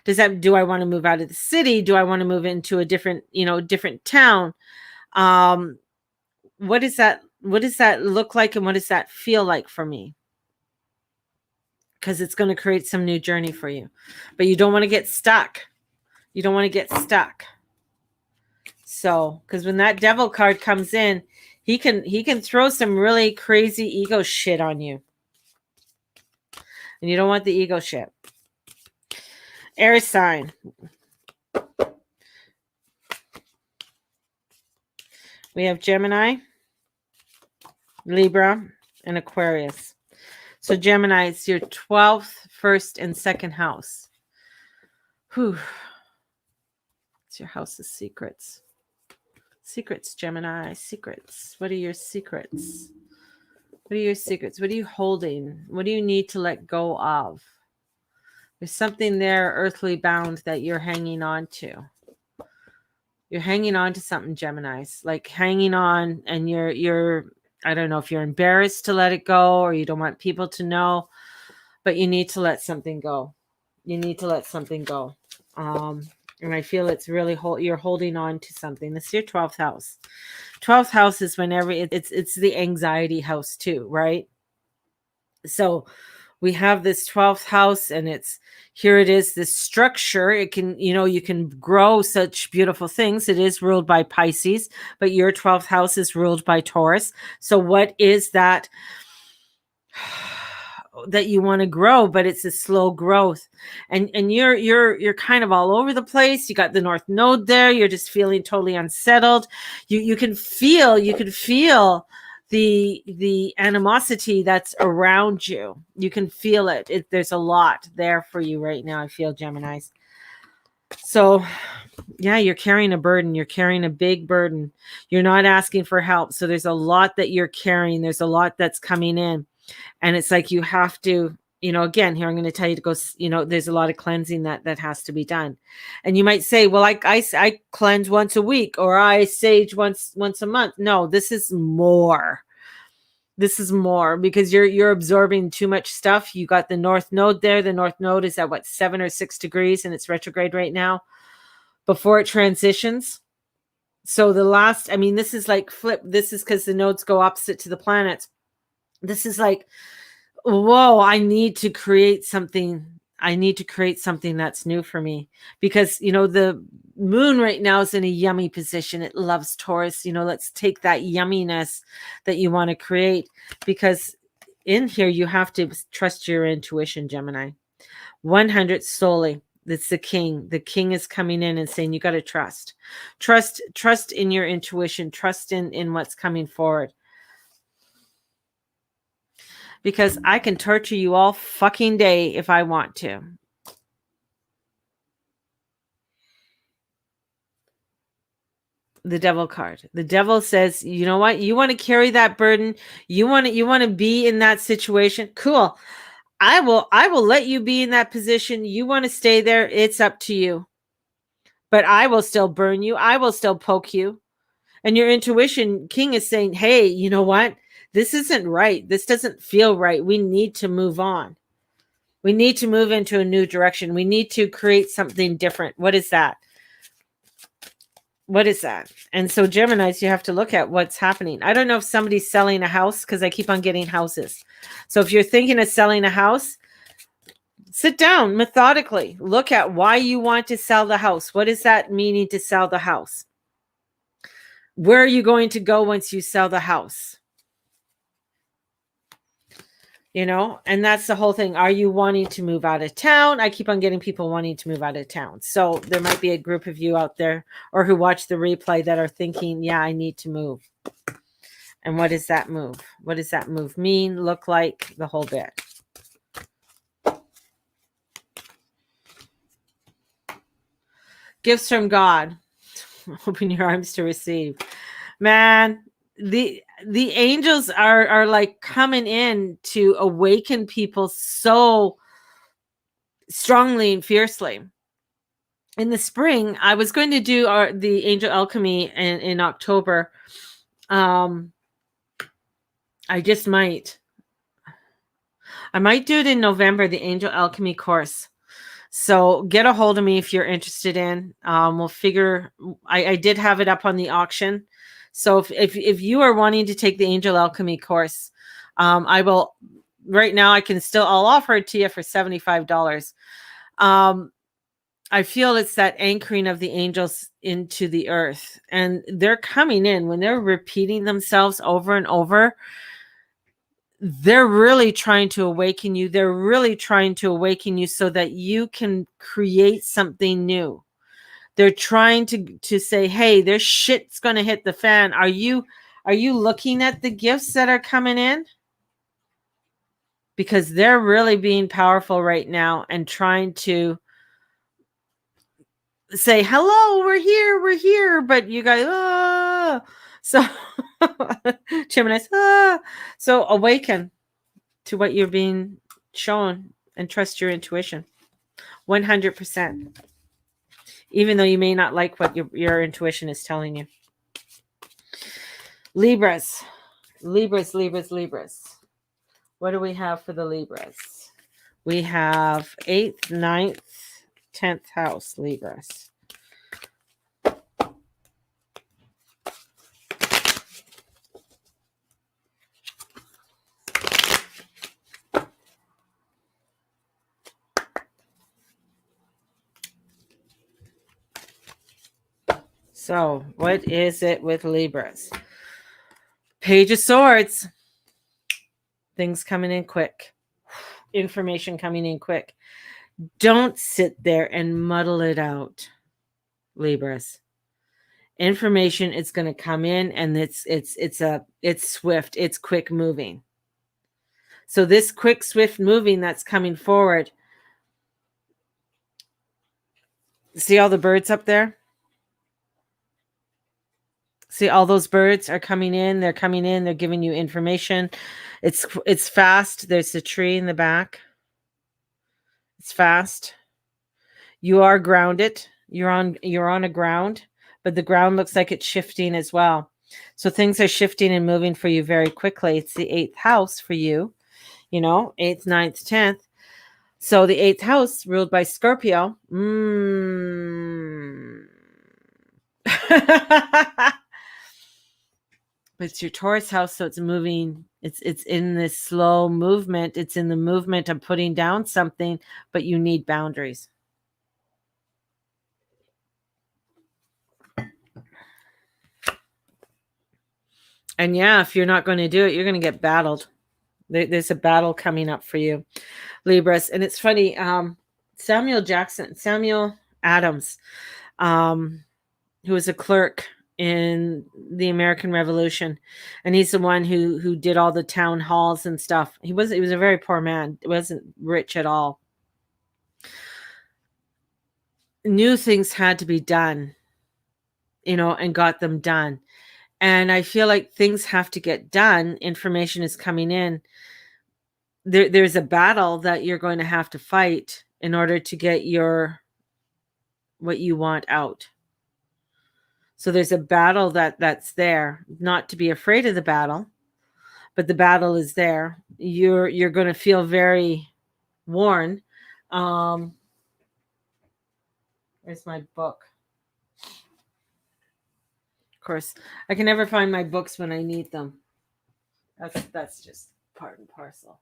Do I want to move out of the city? Do I want to move into a different town? What does that look like, and what does that feel like for me? Because it's going to create some new journey for you. But you don't want to get stuck. So, because when that Devil card comes in, he can throw some really crazy ego shit on you. And you don't want the ego shit. Air sign. We have Gemini, Libra, and Aquarius. So Gemini, it's your 12th, 1st, and 2nd house. Whew. It's your house of secrets. Secrets, Gemini, secrets. What are your secrets? What are your secrets? What are you holding? What do you need to let go of? There's something there, earthly bound, that you're hanging on to. You're hanging on to something, Geminis, like hanging on, and you're, I don't know if you're embarrassed to let it go or you don't want people to know, but you need to let something go. You need to let something go. And I feel it's really you're holding on to something. This is your 12th house. 12th house is whenever it's the anxiety house too, right? So we have this 12th house, and it's here. It is this structure. It can, you can grow such beautiful things. It is ruled by Pisces, but your 12th house is ruled by Taurus. So what is that that you want to grow? But it's a slow growth, and you're kind of all over the place. You got the North Node there. You're just feeling totally unsettled. You can feel the animosity that's around you. You can feel it. There's a lot there for you right now, I feel, Geminis. So yeah, you're carrying a burden. You're carrying a big burden. You're not asking for help. So there's a lot that you're carrying. There's a lot that's coming in, and it's like you have to, again, here I'm going to tell you to go, there's a lot of cleansing that has to be done. And you might say, well, I cleanse once a week, or I sage once a month. No, this is more. This is more, because you're absorbing too much stuff. You got the North Node there. The North Node is at 7 or 6 degrees, and it's retrograde right now before it transitions. So this is like flip. This is because the nodes go opposite to the planets. This is like, whoa, I need to create something. I need to create something that's new for me, because, the moon right now is in a yummy position. It loves Taurus. Let's take that yumminess that you want to create, because in here, you have to trust your intuition, Gemini. 100 solely. It's the king. The king is coming in and saying, you got to trust in your intuition, trust in what's coming forward. Because I can torture you all fucking day if I want to. The devil card. The devil says, you know what? You want to carry that burden. You want to be in that situation. Cool. I will let you be in that position. You want to stay there. It's up to you. But I will still burn you. I will still poke you. And your intuition king is saying, hey, you know what? This isn't right. This doesn't feel right. We need to move on. We need to move into a new direction. We need to create something different. What is that? What is that? And so, Geminis, you have to look at what's happening. I don't know if somebody's selling a house, because I keep on getting houses. So if you're thinking of selling a house, sit down methodically. Look at why you want to sell the house. What is that meaning to sell the house? Where are you going to go once you sell the house? And that's the whole thing. Are you wanting to move out of town? I keep on getting people wanting to move out of town. So there might be a group of you out there, or who watch the replay, that are thinking, yeah, I need to move. And what is that move? What does that move mean, look like, the whole bit? Gifts from God. Open your arms to receive. Man, the angels are like coming in to awaken people so strongly and fiercely. In the spring, I was going to do the angel alchemy in October. I might do it in November, the angel alchemy course. So get a hold of me if you're interested in. We'll figure. I did have it up on the auction. So if you are wanting to take the angel alchemy course, I will. Right now, I'll offer it to you for $75. I feel it's that anchoring of the angels into the earth, and they're coming in when they're repeating themselves over and over. they're really trying to awaken you. They're really trying to awaken you so that you can create something new. They're trying to say, hey, there's shit's going to hit the fan. Are you looking at the gifts that are coming in? Because they're really being powerful right now and trying to say, hello, we're here. But you guys, ah. So Gemini's, ah. So awaken to what you're being shown and trust your intuition 100%, even though you may not like what your intuition is telling you. Libras. What do we have for the Libras? We have 8th, 9th, 10th house Libras. So, what is it with Libras? Page of Swords. Things coming in quick. Information coming in quick. Don't sit there and muddle it out, Libras. Information is going to come in, and it's swift. It's quick moving. So this quick, swift moving that's coming forward. See all the birds up there? See, all those birds are coming in. They're coming in. They're giving you information. It's fast. There's a tree in the back. It's fast. You are grounded. You're on a ground, but the ground looks like it's shifting as well. So things are shifting and moving for you very quickly. It's the 8th house for you. 8th, 9th, 10th. So the 8th house ruled by Scorpio. But it's your Taurus house, so it's moving. It's in this slow movement. It's in the movement of putting down something, but you need boundaries. And yeah, if you're not going to do it, you're going to get battled. There's a battle coming up for you, Libras. And it's funny, Samuel Adams, who was a clerk in the American Revolution, and he's the one who did all the town halls and stuff. He was a very poor man. He wasn't rich at all. New things had to be done, and got them done. And I feel like things have to get done. Information is coming in. There's a battle that you're going to have to fight in order to get what you want out. So there's a battle that's there. Not to be afraid of the battle, but the battle is there. You're going to feel very worn. Where's my book? Of course, I can never find my books when I need them. That's just part and parcel.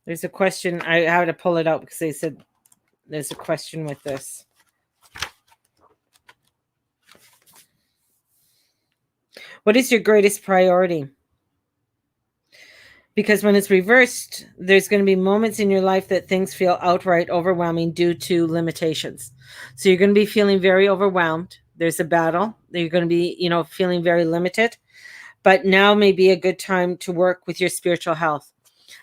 There's a question. I had to pull it out because they said there's a question with this. What is your greatest priority? Because when it's reversed, there's going to be moments in your life that things feel outright overwhelming due to limitations. So you're going to be feeling very overwhelmed. There's a battle. You're going to be, feeling very limited. But now may be a good time to work with your spiritual health.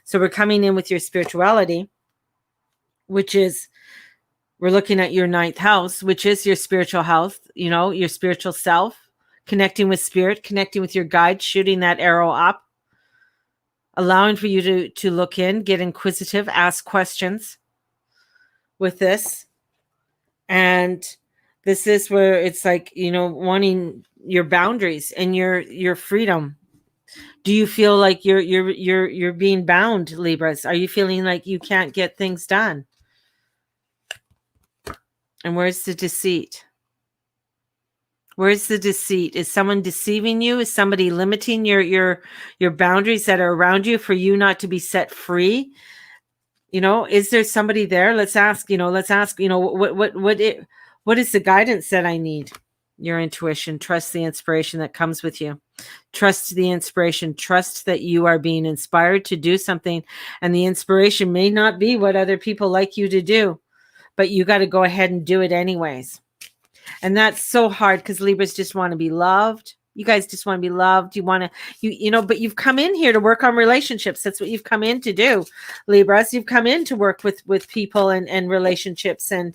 So we're coming in with your spirituality, which is, we're looking at your 9th house, which is your spiritual health, your spiritual self, connecting with spirit, connecting with your guide, shooting that arrow up, allowing for you to look in, get inquisitive, ask questions with this. And this is where it's like, wanting your boundaries and your freedom. Do you feel like you're being bound, Libras? Are you feeling like you can't get things done? And where's the deceit? Where's the deceit? Is someone deceiving you? Is somebody limiting your boundaries that are around you for you not to be set free? Is there somebody there? Let's ask, what is the guidance that I need? Your intuition. Trust the inspiration that comes with you. Trust the inspiration. Trust that you are being inspired to do something, and the inspiration may not be what other people like you to do, but you got to go ahead and do it anyways. And that's so hard because Libras just want to be loved. You guys just want to be loved. You want to, but you've come in here to work on relationships. That's what you've come in to do, Libras. You've come in to work with people and relationships, and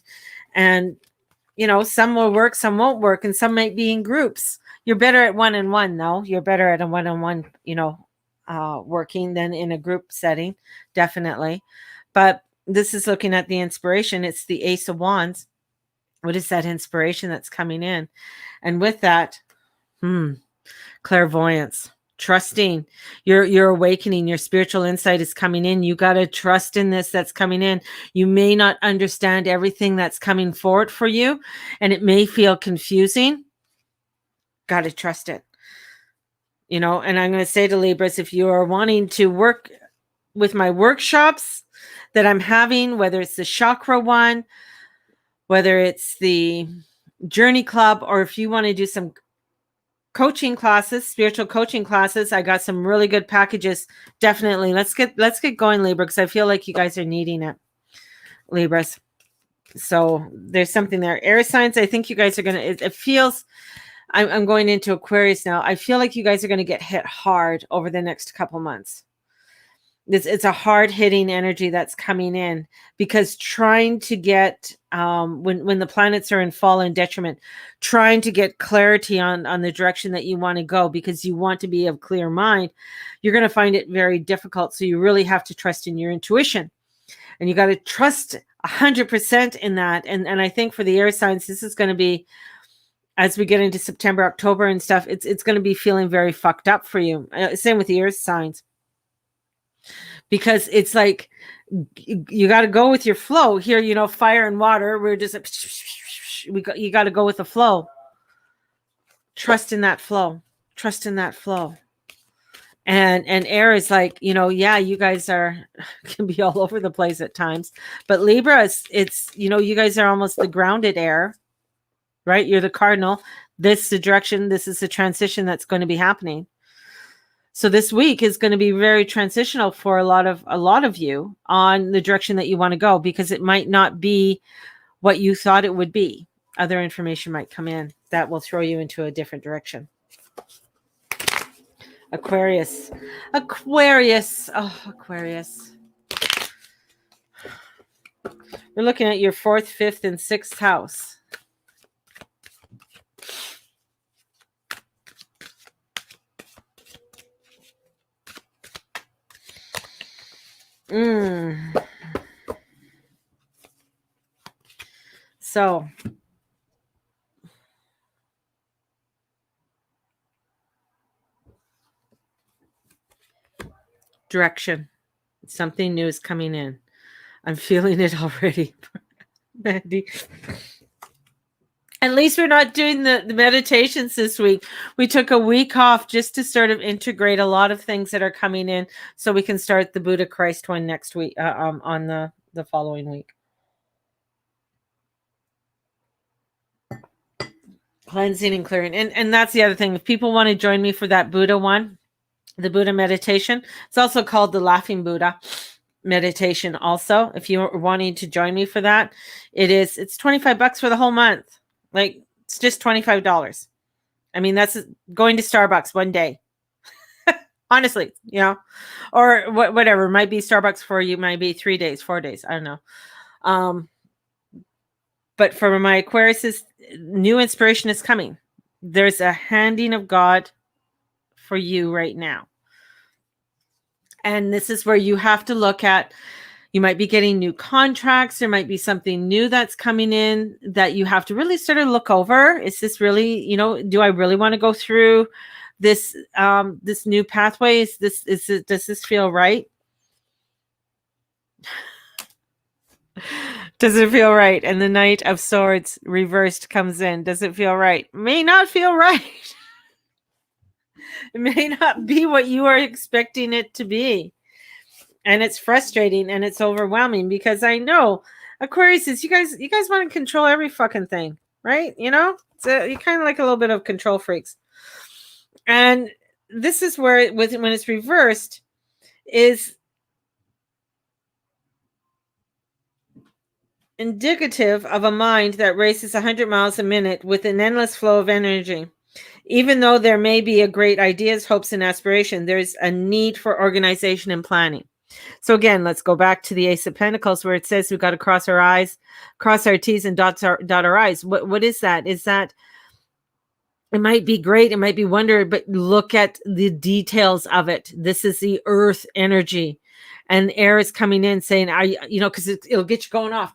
some will work, some won't work, and some might be in groups. You're better at one-on-one, though. You're better at a one-on-one, working than in a group setting, definitely. But this is looking at the inspiration. It's the Ace of Wands. What is that inspiration that's coming in? And with that, clairvoyance, trusting, your awakening, your spiritual insight is coming in. You got to trust in this that's coming in. You may not understand everything that's coming forward for you, and it may feel confusing. Got to trust it. And I'm going to say to Libras, if you are wanting to work with my workshops that I'm having, whether it's the chakra one, whether it's the Journey Club, or if you want to do some coaching classes, spiritual coaching classes, I got some really good packages. Definitely. Let's get going, Libra, because I feel like you guys are needing it, Libras. So there's something there. Air signs, I think you guys are going to, it feels, I'm going into Aquarius now. I feel like you guys are going to get hit hard over the next couple months. It's a hard hitting energy that's coming in, because trying to get when the planets are in fall and detriment, trying to get clarity on the direction that you want to go, because you want to be of clear mind, you're going to find it very difficult. So you really have to trust in your intuition, and you got to trust 100% in that. And I think for the air signs, this is going to be, as we get into September, October and stuff, it's going to be feeling very fucked up for you. Same with the air signs. Because it's like you got to go with your flow here, fire and water. We're just you got to go with the flow. Trust in that flow. Trust in that flow. And air is like, yeah, you guys can be all over the place at times. But Libra, it's you guys are almost the grounded air, right? You're the cardinal. This is the direction. This is the transition that's going to be happening. So this week is going to be very transitional for a lot of you on the direction that you want to go, because it might not be what you thought it would be. Other information might come in that will throw you into a different direction. Aquarius. Oh, Aquarius. We're looking at your 4th, 5th, and 6th house. So direction. Something new is coming in. I'm feeling it already, Mandy. At least we're not doing the meditations this week. We took a week off just to sort of integrate a lot of things that are coming in, so we can start the Buddha Christ one next week, on the following week. Cleansing and clearing. And that's the other thing. If people want to join me for that Buddha one, the Buddha meditation, it's also called the Laughing Buddha meditation. Also, if you're wanting to join me for that, it's $25 for the whole month. Like, it's just $25. I mean, that's going to Starbucks one day. Honestly, or whatever. Might be Starbucks for you, might be 3 days, 4 days. I don't know. But for my Aquarius, new inspiration is coming. There's a handing of God for you right now. And this is where you have to look at, you might be getting new contracts. There might be something new that's coming in that you have to really sort of look over. Is this really, do I really want to go through this, this new pathway? Does this feel right? Does it feel right? And the Knight of Swords reversed comes in. Does it feel right? May not feel right. It may not be what you are expecting it to be. And it's frustrating and it's overwhelming because I know Aquarius is you guys want to control every fucking thing, right? You know? So you're kind of like a little bit of control freaks. And this is where when it's reversed is indicative of a mind that races 100 miles a minute with an endless flow of energy. Even though there may be a great ideas, hopes, and aspiration, there's a need for organization and planning. So again, let's go back to the Ace of Pentacles where it says we've got to cross our T's and dot our I's. What is that? Is that it might be great, it might be wonder, but look at the details of it. This is the earth energy. And air is coming in saying, because it'll get you going off.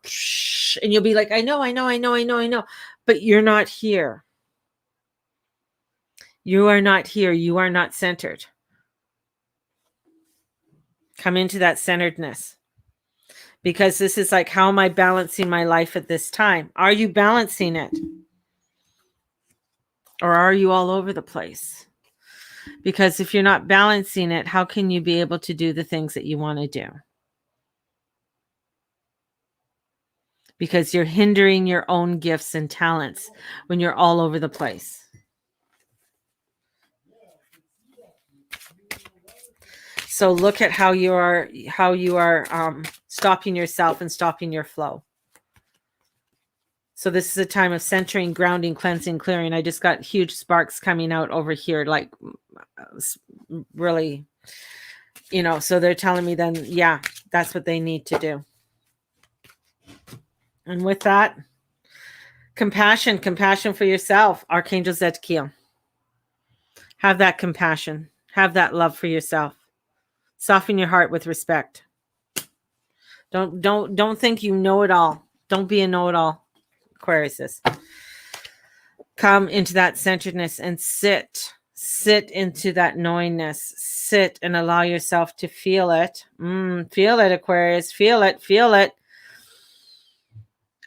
And you'll be like, I know. But you're not here. You are not here. You are not centered. Come into that centeredness. Because this is like, how am I balancing my life at this time? Are you balancing it? Or are you all over the place? Because if you're not balancing it, how can you be able to do the things that you want to do? Because you're hindering your own gifts and talents when you're all over the place. So look at how you are stopping yourself and stopping your flow. So this is a time of centering, grounding, cleansing, clearing. I just got huge sparks coming out over here, like really, so they're telling me then, yeah, that's what they need to do. And with that, compassion for yourself. Archangel Zadkiel. Have that compassion. Have that love for yourself. Soften your heart with respect. Don't think you know it all. Don't be a know-it-all, Aquarius. Come into that centeredness and sit into that knowingness. Sit and allow yourself to feel it. Feel it, Aquarius. Feel it.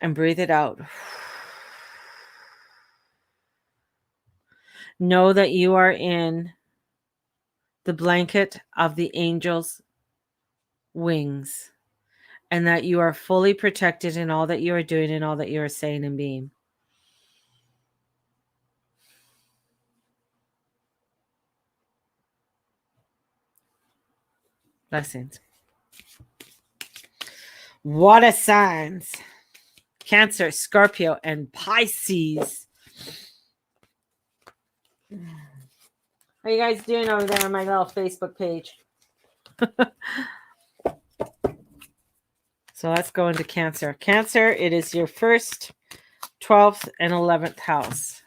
And breathe it out. Know that you are in the blanket of the angel's wings and that you are fully protected in all that you are doing and all that you are saying and being. Blessings. Water signs. Cancer, Scorpio, and Pisces. How are you guys doing over there on my little Facebook page? So let's go into Cancer. Cancer, it is your 1st, 12th, and 11th house.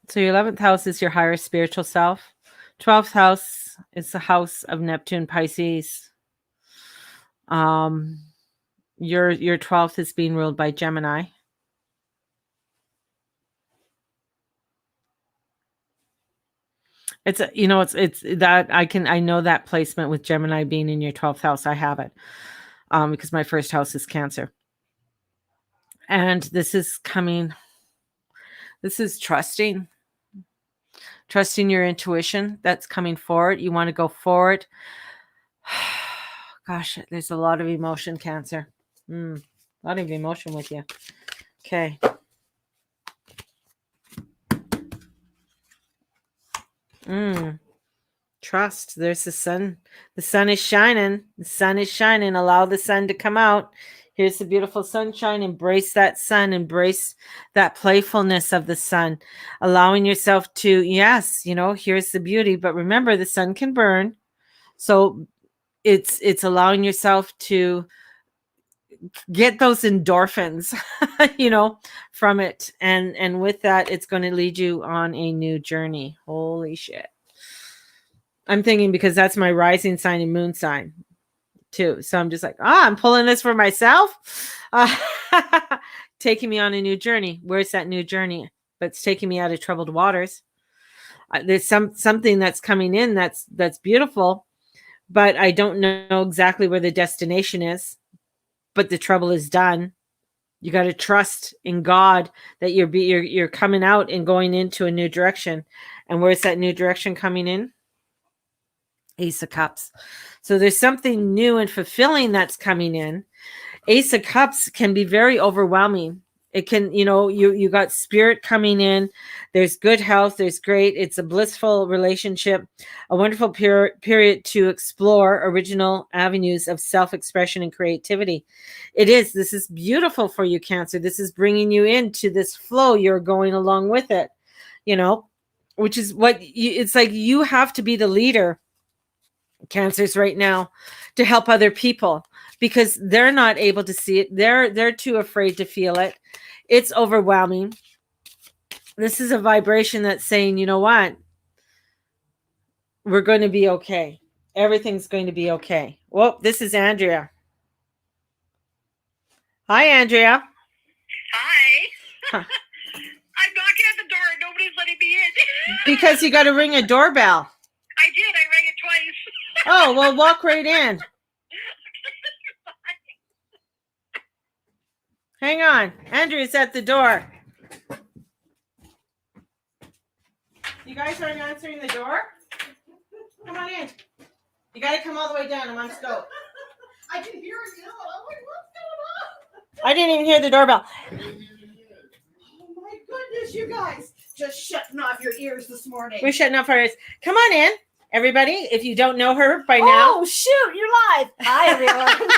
So your 11th house is your higher spiritual self. 12th house is the house of Neptune, Pisces. Your 12th is being ruled by Gemini. It's that I know that placement with Gemini being in your 12th house. I have it because my 1st house is Cancer. And this is trusting your intuition that's coming forward. You want to go forward. Gosh, there's a lot of emotion, Cancer. A lot of emotion with you. Okay. Trust. There's the sun. The sun is shining. The sun is shining. Allow the sun to come out. Here's the beautiful sunshine. Embrace that sun. Embrace that playfulness of the sun. Allowing yourself to, yes, here's the beauty. But remember, the sun can burn. So it's allowing yourself to get those endorphins, from it. And with that, it's going to lead you on a new journey. Holy shit. I'm thinking because that's my rising sign and moon sign too. So I'm just like, I'm pulling this for myself. Taking me on a new journey. Where's that new journey? But it's taking me out of troubled waters. There's something that's coming in that's beautiful, but I don't know exactly where the destination is. But the trouble is done. You got to trust in God that you're coming out and going into a new direction. And where's that new direction coming in? Ace of Cups. So there's something new and fulfilling that's coming in. Ace of Cups can be very overwhelming. It can, you got spirit coming in. There's good health. There's great. It's a blissful relationship, a wonderful period to explore original avenues of self-expression and creativity. This is beautiful for you, Cancer. This is bringing you into this flow. You're going along with it, which is it's like you have to be the leader, Cancers, right now, to help other people, because they're not able to see it. They're too afraid to feel it. It's overwhelming. This is a vibration that's saying, you know what? We're going to be okay. Everything's going to be okay. Well, this is Andrea. Hi, Andrea. Hi. Huh. I'm knocking at the door and nobody's letting me in. Because you got to ring a doorbell. I did. I rang it twice. Oh, well, walk right in. Hang on. Andrea's at the door. You guys aren't answering the door? Come on in. You got to come all the way down. I'm on scope. I can hear it now. I'm like, what's going on? I didn't even hear the doorbell. Oh my goodness, you guys. Just shutting off your ears this morning. We're shutting off our ears. Come on in, everybody. If you don't know her by now. Oh, shoot. You're live. Hi, everyone.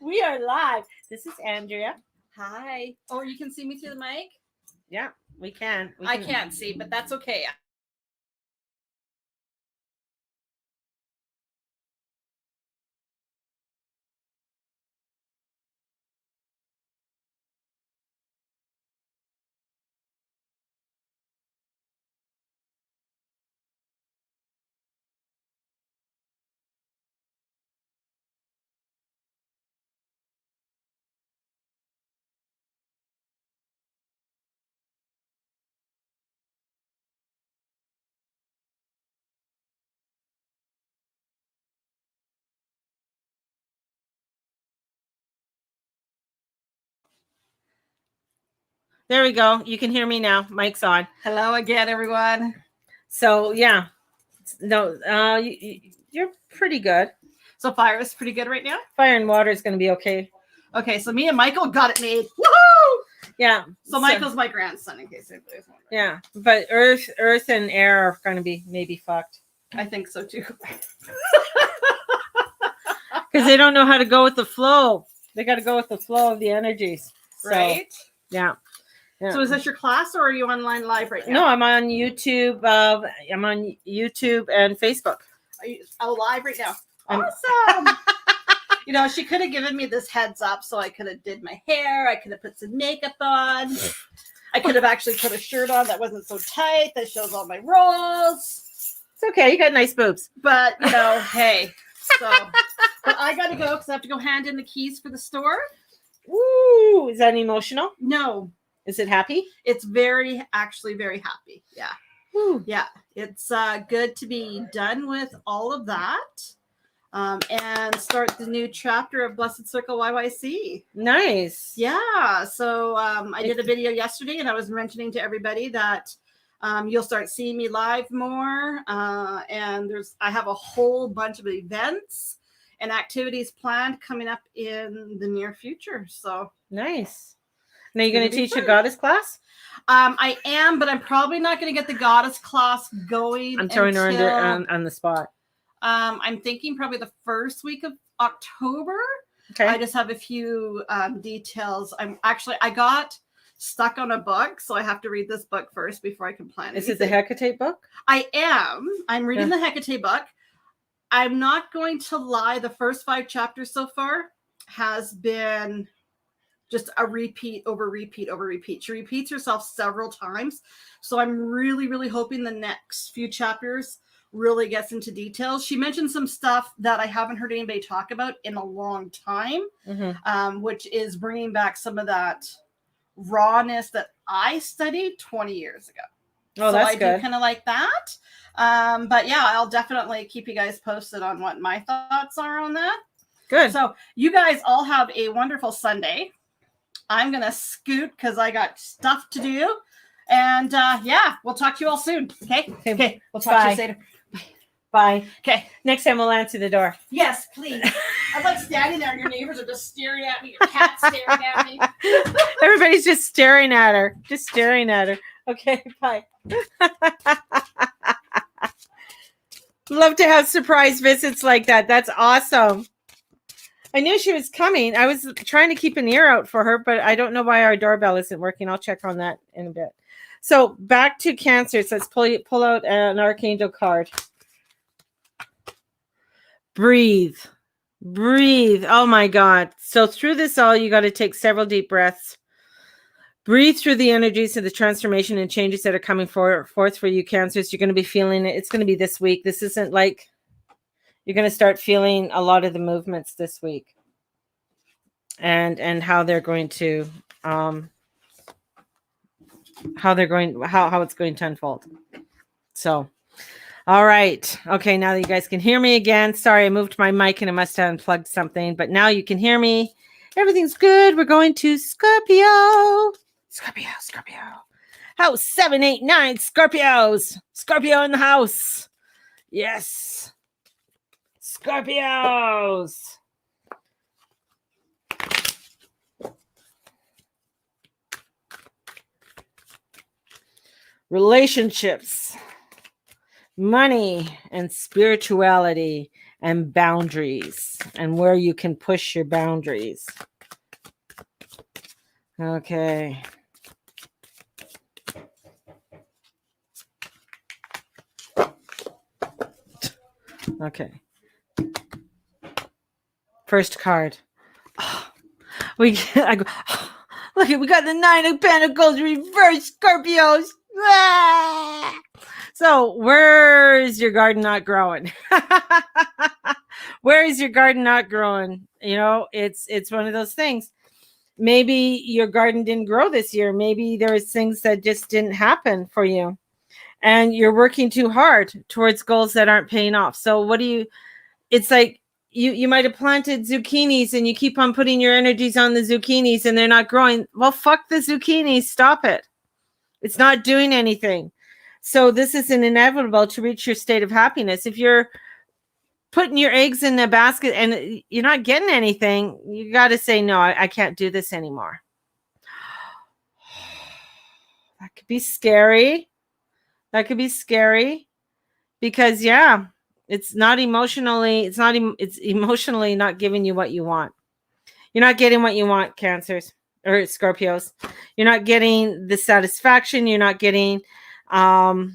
We are live. This is Andrea. Hi. Oh, you can see me through the mic? Yeah, we can. I can't see, but that's okay. There we go. You can hear me now. Mic's on. Hello again, everyone. So, yeah. No, you're pretty good. So fire is pretty good right now? Fire and water is going to be okay. Okay, so me and Michael got it made. Woohoo! Yeah. So Michael's my grandson, in case anybody's wondering. Yeah, but earth and air are going to be maybe fucked. I think so too. Because they don't know how to go with the flow. They got to go with the flow of the energies. So, Right? Yeah. Yeah. So is this your class, or are you online live right now? No, I'm on YouTube. I'm on YouTube and Facebook. Are you live right now? I'm- Awesome. You know, she could have given me this heads up, so I could have did my hair. I could have put some makeup on. I could have actually put a shirt on that wasn't so tight that shows all my rolls. It's okay. You got nice boobs. But you know, hey. So, but I gotta go because I have to go hand in the keys for the store. Ooh, is that emotional? No, Is it happy? it's actually very happy. Yeah. Ooh. Yeah, it's good to be done with all of that and start the new chapter of Blessed Circle YYC. Nice. Yeah, so I did a video yesterday and I was mentioning to everybody that you'll start seeing me live more. And I have a whole bunch of events and activities planned coming up in the near future. So Nice. Now you're going It'll to be teach a fun. goddess class? I am, but I'm probably not going to get the goddess class going. I'm throwing her until- under on the spot. I'm thinking probably the first week of October. Okay. I just have a few details. I got stuck on a book, so I have to read this book first before I can plan Is it the anything. Hecate book? I'm reading the Hecate book. I'm not going to lie. The first 5 chapters so far has been just a repeat over repeat over repeat. She repeats herself several times. So I'm really, really hoping the next few chapters really gets into details. She mentioned some stuff that I haven't heard anybody talk about in a long time, Mm-hmm. which is bringing back some of that rawness that I studied 20 years ago. Oh, so that's I good. do kind of like that. But yeah, I'll definitely keep you guys posted on what my thoughts are on that. Good. So you guys all have a wonderful Sunday. I'm going to scoot because I got stuff to do. And yeah, we'll talk to you all soon. Okay. We'll talk to you later. Bye. Okay. Next time we'll answer the door. Yes, please. I'm like standing there. Your neighbors are just staring at me. Your cat's staring at me. Everybody's just staring at her. Just staring at her. Okay. Bye. Love to have surprise visits like that. That's awesome. I knew she was coming. I was trying to keep an ear out for her, but I don't know why our doorbell isn't working. I'll check on that in a bit. So back to Cancer. So let's pull out an Archangel card. Breathe. Breathe. Oh my God. So through this all, you got to take several deep breaths. Breathe through the energies of the transformation and changes that are coming forth for you, Cancers. You're going to be feeling it. It's going to be this week. This isn't like you're going to start feeling a lot of the movements this week, and how they're going to how it's going to unfold. So, all right. Okay, now that you guys can hear me again. Sorry, I moved my mic and I must have unplugged something, but now you can hear me. Everything's good. We're going to Scorpio. Scorpio. House 7, 8, 9. Scorpios. Scorpio in the house. Yes. Scorpios. Relationships, money, and spirituality, and boundaries, and where you can push your boundaries. Okay. Okay. First card. Oh, I go, oh, look, we got the 9 of Pentacles reverse, Scorpios. Ah! So where is your garden not growing? Where is your garden not growing? You know, it's one of those things. Maybe your garden didn't grow this year. Maybe there was things that just didn't happen for you. And you're working too hard towards goals that aren't paying off. So what do you, it's like you might have planted zucchinis and you keep on putting your energies on the zucchinis and they're not growing. Well, fuck the zucchinis. Stop it. It's not doing anything. So this is an inevitable to reach your state of happiness. If you're putting your eggs in a basket and you're not getting anything, you got to say, no, I can't do this anymore. That could be scary. That could be scary because, yeah, it's emotionally not giving you what you want. You're not getting what you want, Cancers or Scorpios. You're not getting the satisfaction. You're not getting, it's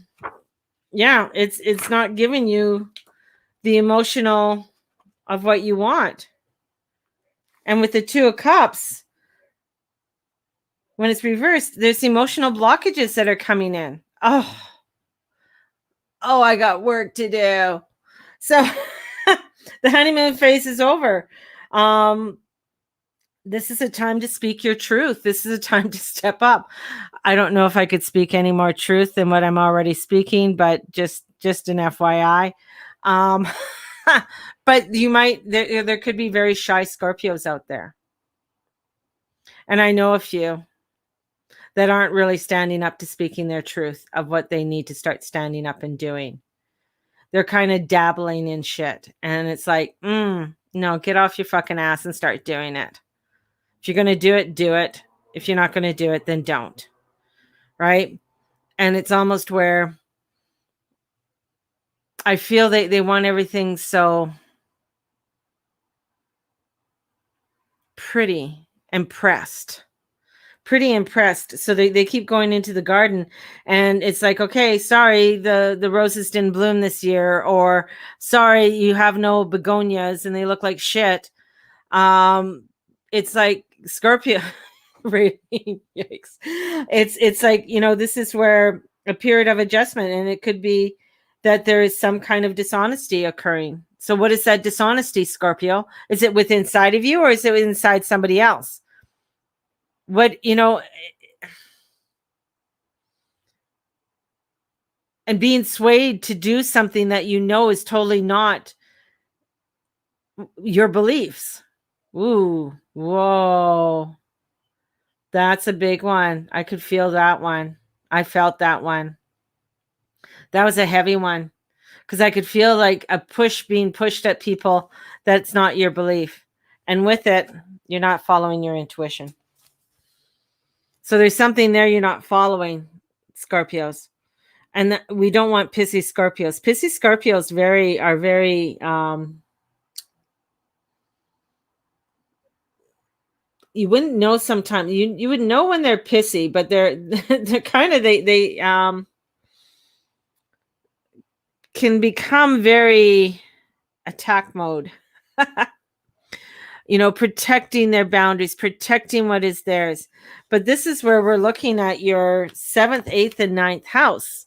not giving you the emotional of what you want. And with the 2 of Cups, when it's reversed, there's emotional blockages that are coming in. Oh, I got work to do. So the honeymoon phase is over. This is a time to speak your truth. This is a time to step up. I don't know if I could speak any more truth than what I'm already speaking, but just an FYI. But there could be very shy Scorpios out there. And I know a few that aren't really standing up to speaking their truth of what they need to start standing up and doing. They're kind of dabbling in shit. And it's like, no, get off your fucking ass and start doing it. If you're going to do it, do it. If you're not going to do it, then don't. Right? And it's almost where I feel they want everything so pretty and pressed. So they keep going into the garden and it's like, okay, sorry, the roses didn't bloom this year, or sorry, you have no begonias and they look like shit. It's like Scorpio. Really, yikes. It's like, this is where a period of adjustment, and it could be that there is some kind of dishonesty occurring. So what is that dishonesty, Scorpio? Is it within inside of you or is it inside somebody else? What, and being swayed to do something that you know is totally not your beliefs. Ooh, whoa. That's a big one. I could feel that one. I felt that one. That was a heavy one because I could feel like a push being pushed at people that's not your belief. And with it, you're not following your intuition. So there's something there you're not following, Scorpios. And we don't want pissy Scorpios. Pissy Scorpios are very you wouldn't know sometimes. You would know when they're pissy, but they're kind of they can become very attack mode. Protecting their boundaries, protecting what is theirs. But this is where we're looking at your 7th, 8th, and 9th house.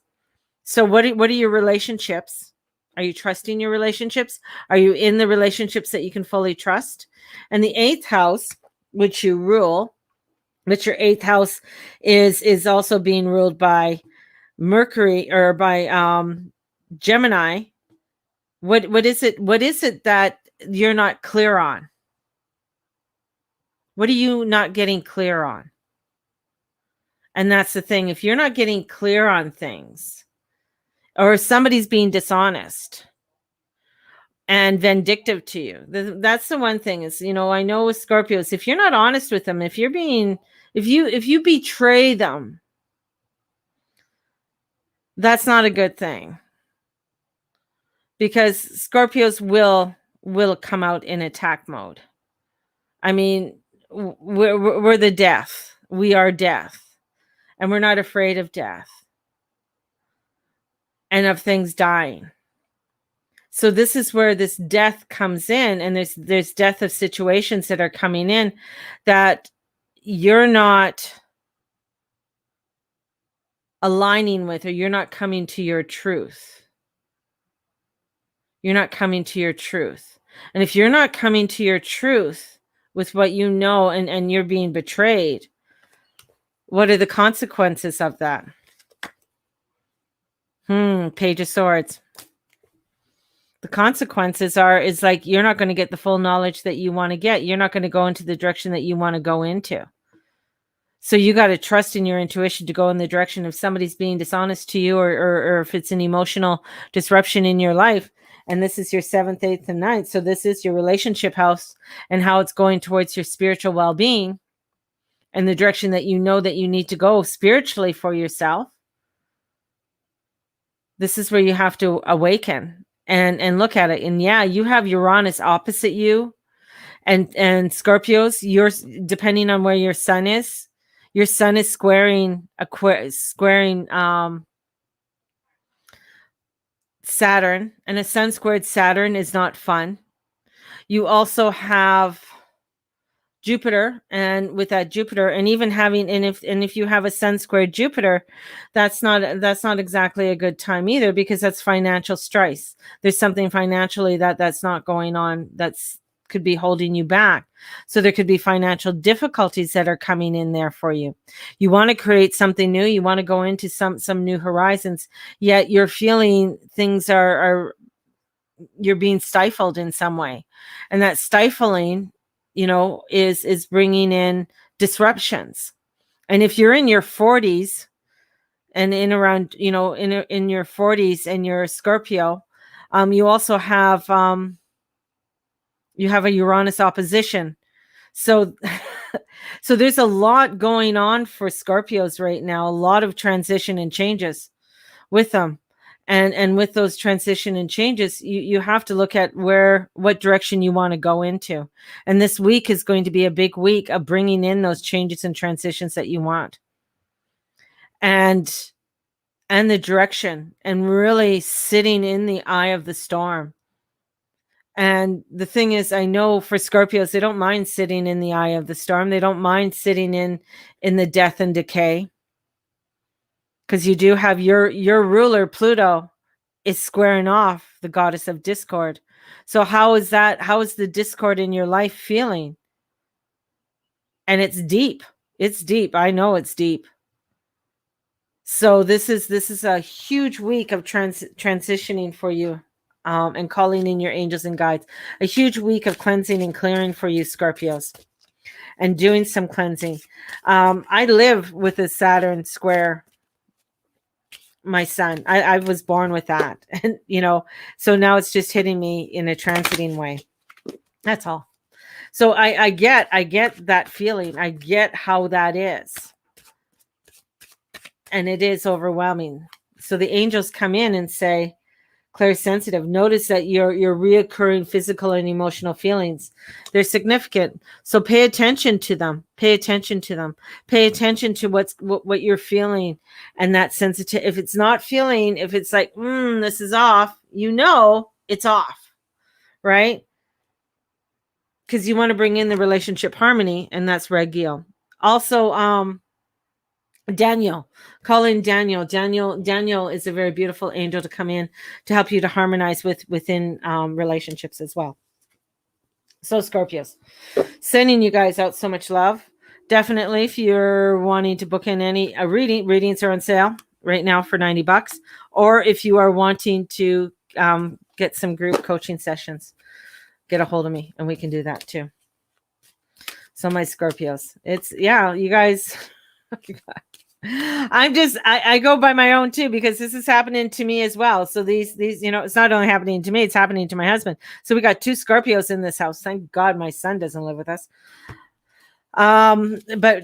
So what are your relationships? Are you trusting your relationships? Are you in the relationships that you can fully trust? And the 8th house, which you rule, which your 8th house is also being ruled by Mercury or by Gemini. What is it that you're not clear on? What are you not getting clear on? And that's the thing. If you're not getting clear on things, or somebody's being dishonest and vindictive to you, that's the one thing is, I know with Scorpios, if you're not honest with them, if you betray them, that's not a good thing. Because Scorpios will come out in attack mode. I mean, we're the death. We are death. And we're not afraid of death and of things dying. So this is where this death comes in, and there's death of situations that are coming in that you're not aligning with, or you're not coming to your truth. You're not coming to your truth. And if you're not coming to your truth with what you know, and you're being betrayed, what are the consequences of that? Page of Swords. The consequences is like you're not going to get the full knowledge that you want to get. You're not going to go into the direction that you want to go into. So you got to trust in your intuition to go in the direction if somebody's being dishonest to you, or if it's an emotional disruption in your life. And this is your 7th, 8th, and 9th. So this is your relationship house and how it's going towards your spiritual well-being and the direction that you know that you need to go spiritually for yourself. This is where you have to awaken and look at it. And yeah, you have Uranus opposite you, and Scorpios, depending on where your sun is squaring Saturn, and a sun squared Saturn is not fun. You also have Jupiter, and with that Jupiter, and even having, and if you have a sun squared Jupiter, that's not exactly a good time either, because that's financial strife. There's something financially that's not going on, could be holding you back. So there could be financial difficulties that are coming in there for you. You want to create something new. You want to go into some new horizons, yet you're feeling things you're being stifled in some way. And that stifling, is bringing in disruptions. And if you're in your 40s and in around, in your 40s and you're a Scorpio, you also have, you have a Uranus opposition. So, so there's a lot going on for Scorpios right now, a lot of transition and changes with them. And with those transition and changes, you have to look at what direction you want to go into. And this week is going to be a big week of bringing in those changes and transitions that you want. And the direction, and really sitting in the eye of the storm. And the thing is, I know for Scorpios, they don't mind sitting in the eye of the storm. They don't mind sitting in the death and decay. Because you do have your ruler, Pluto, is squaring off the goddess of discord. So how is the discord in your life feeling? And it's deep. It's deep. I know it's deep. So this is a huge week of transitioning for you, and calling in your angels and guides. A huge week of cleansing and clearing for you, Scorpios, and doing some cleansing. I live with a Saturn square my son. I was born with that, and so now it's just hitting me in a transiting way. That's all. So I get that feeling. I get how that is. And it is overwhelming. So the angels come in and say, clairsensitive, notice that your reoccurring physical and emotional feelings, they're significant. So pay attention to them. Pay attention to them. Pay attention to what you're feeling. And that sensitive, if it's not feeling, if it's like, this is off, it's off, right? Because you want to bring in the relationship harmony, and that's Regio. Also, Daniel, call in Daniel. Daniel is a very beautiful angel to come in to help you to harmonize within relationships as well. So Scorpios, sending you guys out so much love. Definitely, if you're wanting to book in any readings are on sale right now for $90, or if you are wanting to get some group coaching sessions, get a hold of me and we can do that too. So my Scorpios, you guys. I go by my own too, because this is happening to me as well. So these it's not only happening to me, it's happening to my husband. So we got 2 Scorpios in this house. Thank God my son doesn't live with us. But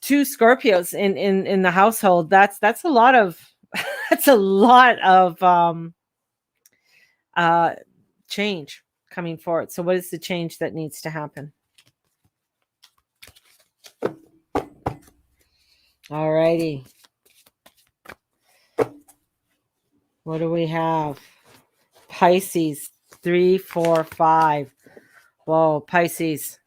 2 Scorpios in the household, that's a lot of change coming forward. So what is the change that needs to happen? All righty. What do we have? Pisces, 3, 4, 5. Whoa, Pisces.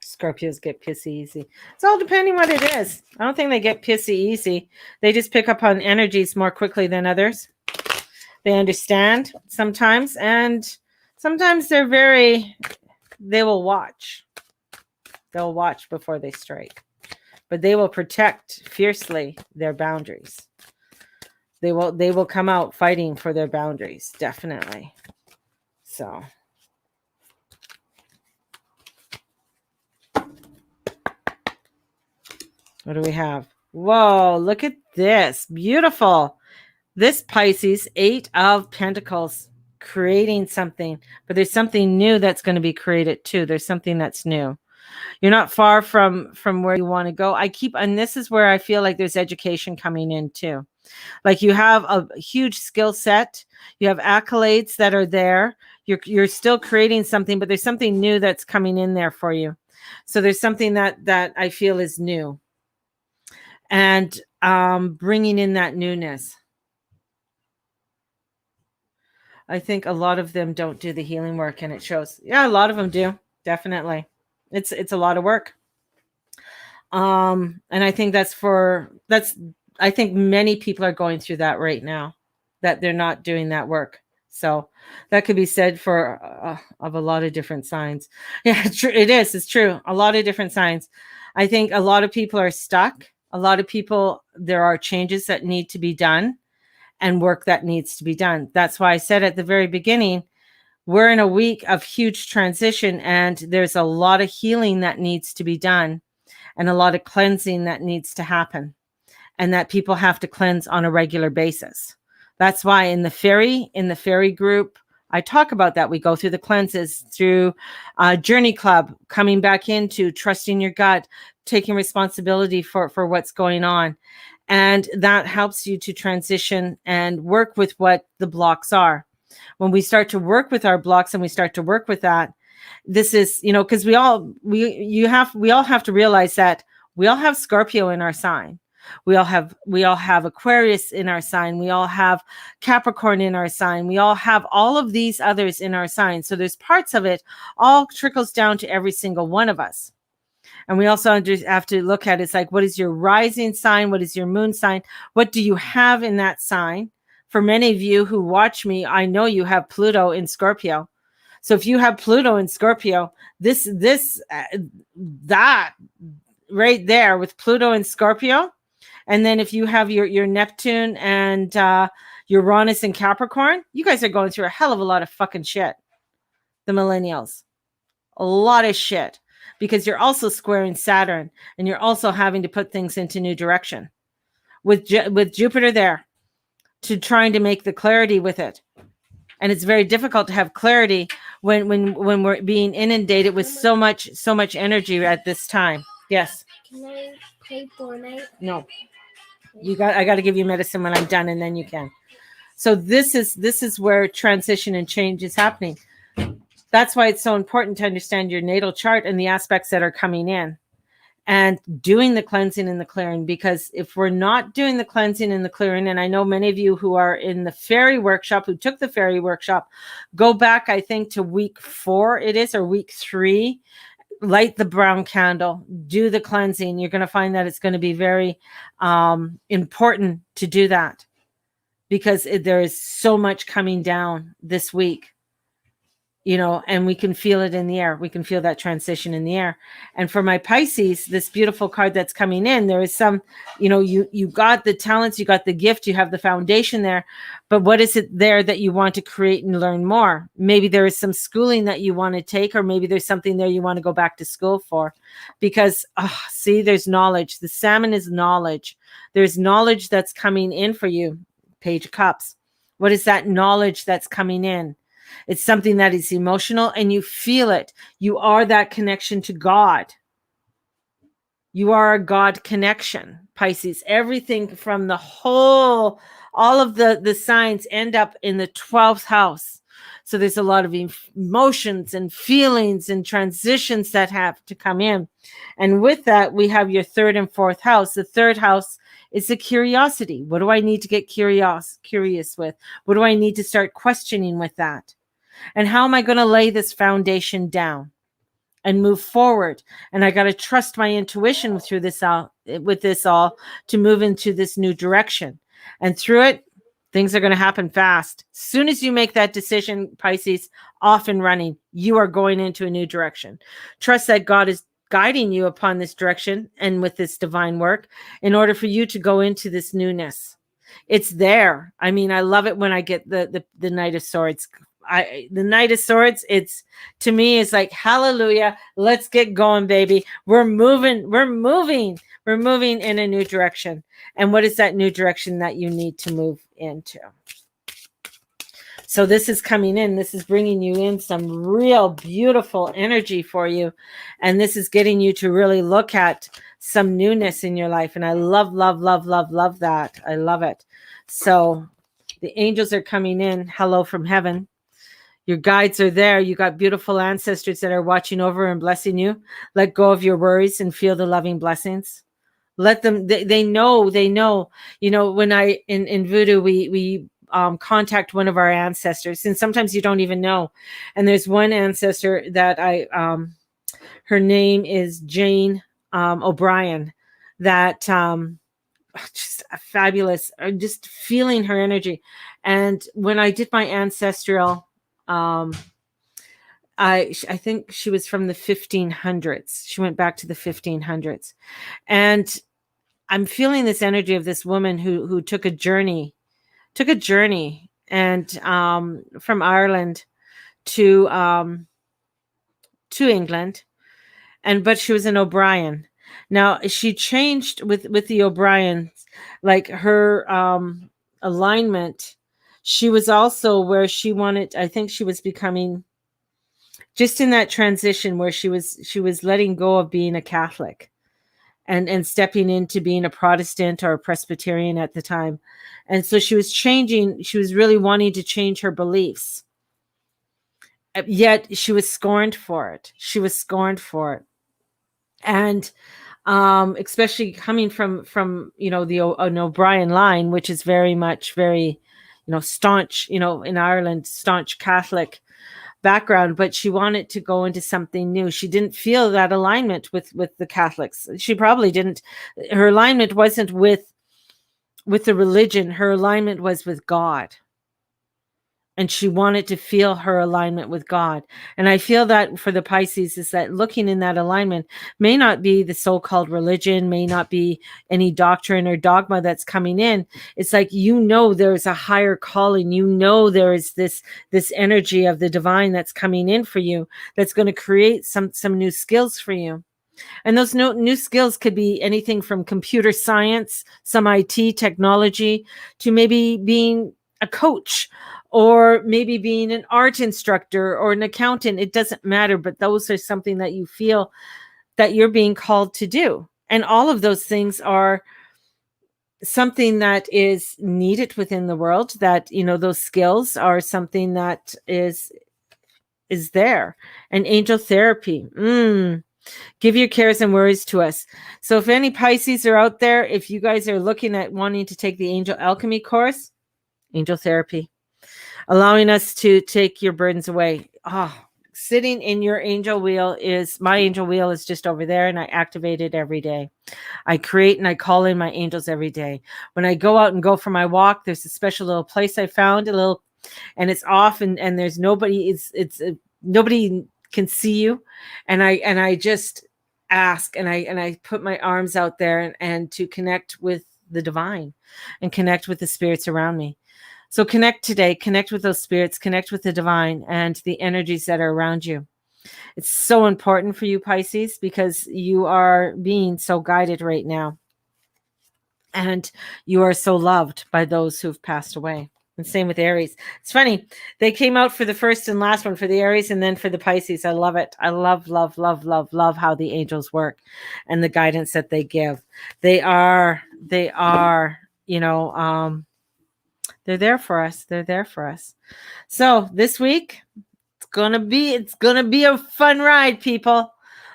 Scorpios get pissy easy. It's all depending what it is. I don't think they get pissy easy. They just pick up on energies more quickly than others. They understand sometimes, and sometimes they will watch. They'll watch before they strike, but they will protect fiercely their boundaries. They will come out fighting for their boundaries, definitely. So what do we have? Whoa, look at this. Beautiful. This Pisces, 8 of Pentacles, creating something, but there's something new that's going to be created too. There's something that's new. You're not far from where you want to go. And this is where I feel like there's education coming in too. Like you have a huge skill set. You have accolades that are there. You're still creating something, but there's something new that's coming in there for you. So there's something that I feel is new. And bringing in that newness. I think a lot of them don't do the healing work, and it shows. Yeah, a lot of them do. Definitely. It's a lot of work. And I think I think many people are going through that right now, that they're not doing that work. So that could be said for of a lot of different signs. Yeah, it is. It's true. A lot of different signs. I think a lot of people are stuck. A lot of people, there are changes that need to be done and work that needs to be done. That's why I said at the very beginning, we're in a week of huge transition, and there's a lot of healing that needs to be done and a lot of cleansing that needs to happen, and that people have to cleanse on a regular basis. That's why in the fairy group, I talk about that. We go through the cleanses through Journey Club, coming back into trusting your gut, taking responsibility for what's going on. And that helps you to transition and work with what the blocks are. When we start to work with our blocks and we start to work with that, this is, because we all have to realize that we all have Scorpio in our sign. We all have Aquarius in our sign. We all have Capricorn in our sign. We all have all of these others in our sign. So there's parts of it all trickles down to every single one of us. And we also have to look at it's like, what is your rising sign? What is your moon sign? What do you have in that sign? For many of you who watch me, I know you have Pluto in Scorpio. So if you have Pluto in Scorpio, that right there with Pluto and Scorpio. And then if you have your Neptune and Uranus and Capricorn, you guys are going through a hell of a lot of fucking shit. The millennials, a lot of shit, because you're also squaring Saturn and you're also having to put things into new direction with Jupiter there to trying to make the clarity with it. And it's very difficult to have clarity when we're being inundated with so much energy at this time. Yes. Can I play Fortnite? No. I got to give you medicine when I'm done, and then you can. So this is where transition and change is happening. That's why it's so important to understand your natal chart and the aspects that are coming in and doing the cleansing and the clearing. Because if we're not doing the cleansing and the clearing, and I know many of you who are in the fairy workshop, who took the fairy workshop, go back, I think, to week 4 it is, or week 3, light the brown candle, do the cleansing. You're going to find that it's going to be very important to do that, because there is so much coming down this week, you know, and we can feel it in the air. We can feel that transition in the air. And for my Pisces, this beautiful card that's coming in, there is some, you know, you got the talents, you got the gift, you have the foundation there, but what is it there that you want to create and learn more? Maybe there is some schooling that you want to take, or maybe there's something there you want to go back to school for, because see, there's knowledge. The salmon is knowledge. There's knowledge that's coming in for you. Page of Cups. What is that knowledge that's coming in? It's something that is emotional and you feel it. You are that connection to God. You are a God connection, Pisces. Everything from the whole, all of the signs end up in the 12th house. So there's a lot of emotions and feelings and transitions that have to come in. And with that, we have your 3rd and 4th house. The 3rd house is the curiosity. What do I need to get curious with? What do I need to start questioning with that? And how am I going to lay this foundation down and move forward? And I got to trust my intuition with this all to move into this new direction. And through it, things are going to happen fast. As soon as you make that decision, Pisces, off and running, you are going into a new direction. Trust that God is guiding you upon this direction and with this divine work in order for you to go into this newness. It's there. I mean, I love it when I get the Knight of Swords. The Knight of Swords, it's, to me, it's like, hallelujah, let's get going, baby. We're moving in a new direction. And what is that new direction that you need to move into? So this is coming in. This is bringing you in some real beautiful energy for you. And this is getting you to really look at some newness in your life. And I love that. I love it. So the angels are coming in. Hello from heaven. Your guides are there. You got beautiful ancestors that are watching over and blessing you. Let go of your worries and feel the loving blessings. Let them, they know, you know, when in voodoo, we contact one of our ancestors, and sometimes you don't even know. And there's one ancestor that her name is Jane O'Brien, that just fabulous, just feeling her energy. And when I did my ancestral, I think she was from the 1500s. She went back to the 1500s. And I'm feeling this energy of this woman who took a journey and from Ireland to England, but she was an O'Brien. Now she changed with the O'Briens, like her alignment. She was also where she wanted, I think she was becoming just in that transition where she was letting go of being a Catholic and stepping into being a Protestant or a Presbyterian at the time. And so she was really wanting to change her beliefs. Yet she was scorned for it. And especially coming from you know, an O'Brien line, which is very you know, staunch, you know, in Ireland, staunch Catholic background, but she wanted to go into something new. She didn't feel that alignment with the Catholics. She probably didn't. Her alignment wasn't with the religion. Her alignment was with God. and she wanted to feel her alignment with God. And I feel that for the Pisces is that looking in that alignment may not be the so-called religion, may not be any doctrine or dogma that's coming in. It's like, there's a higher calling. There is this energy of the divine that's coming in for you, that's going to create some new skills for you. And those new skills could be anything from computer science, some IT technology, to maybe being a coach, or maybe being an art instructor or an accountant. It doesn't matter, but those are something that you feel that you're being called to do. And all of those things are something that is needed within the world, that, those skills are something that is there. And angel therapy. Give your cares and worries to us. So if any Pisces are out there, if you guys are looking at wanting to take the angel alchemy course, angel therapy, allowing us to take your burdens away. Sitting in your angel wheel my angel wheel is just over there, and I activate it every day. I create and I call in my angels every day. When I go out and go for my walk, there's a special little place I found, and it's off, and there's nobody. Nobody can see you, and I just ask, and I put my arms out there and to connect with the divine and connect with the spirits around me. So connect today, connect with those spirits, connect with the divine and the energies that are around you. It's so important for you, Pisces, because you are being so guided right now, and you are so loved by those who've passed away. And same with Aries. It's funny. They came out for the first and last one, for the Aries and then for the Pisces. I love it. I love how the angels work and the guidance that they give. They are, they're there for us. They're there for us. So this week, it's gonna be a fun ride, people.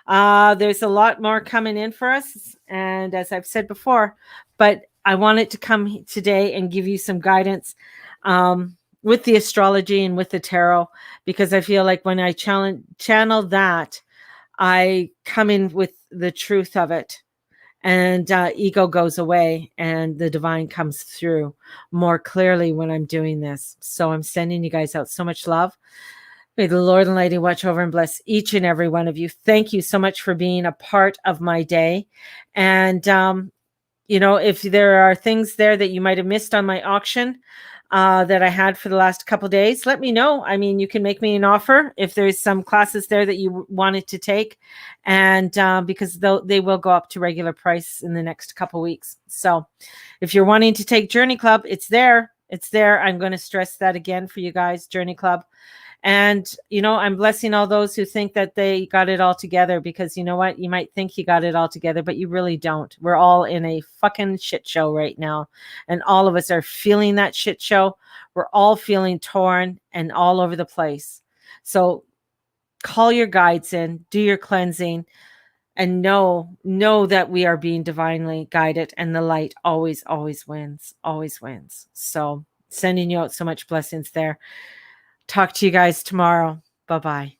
There's a lot more coming in for us, and as I've said before, but I wanted to come today and give you some guidance with the astrology and with the tarot, because I feel like when I channel that, I come in with the truth of it, and ego goes away, and the divine comes through more clearly when I'm doing this. So I'm sending you guys out so much love. May the Lord and Lady watch over and bless each and every one of you. Thank you so much for being a part of my day. And, if there are things there that you might have missed on my auction that I had for the last couple of days, let me know. I mean, you can make me an offer if there's some classes there that you wanted to take, and because they will go up to regular price in the next couple of weeks. So if you're wanting to take Journey Club, it's there. It's there. I'm going to stress that again for you guys, Journey Club. And, I'm blessing all those who think that they got it all together, because you know what? You might think you got it all together, but you really don't. We're all in a fucking shit show right now. And all of us are feeling that shit show. We're all feeling torn and all over the place. So call your guides in, do your cleansing, and know that we are being divinely guided, and the light always wins, always wins. So sending you out so much blessings there. Talk to you guys tomorrow. Bye-bye.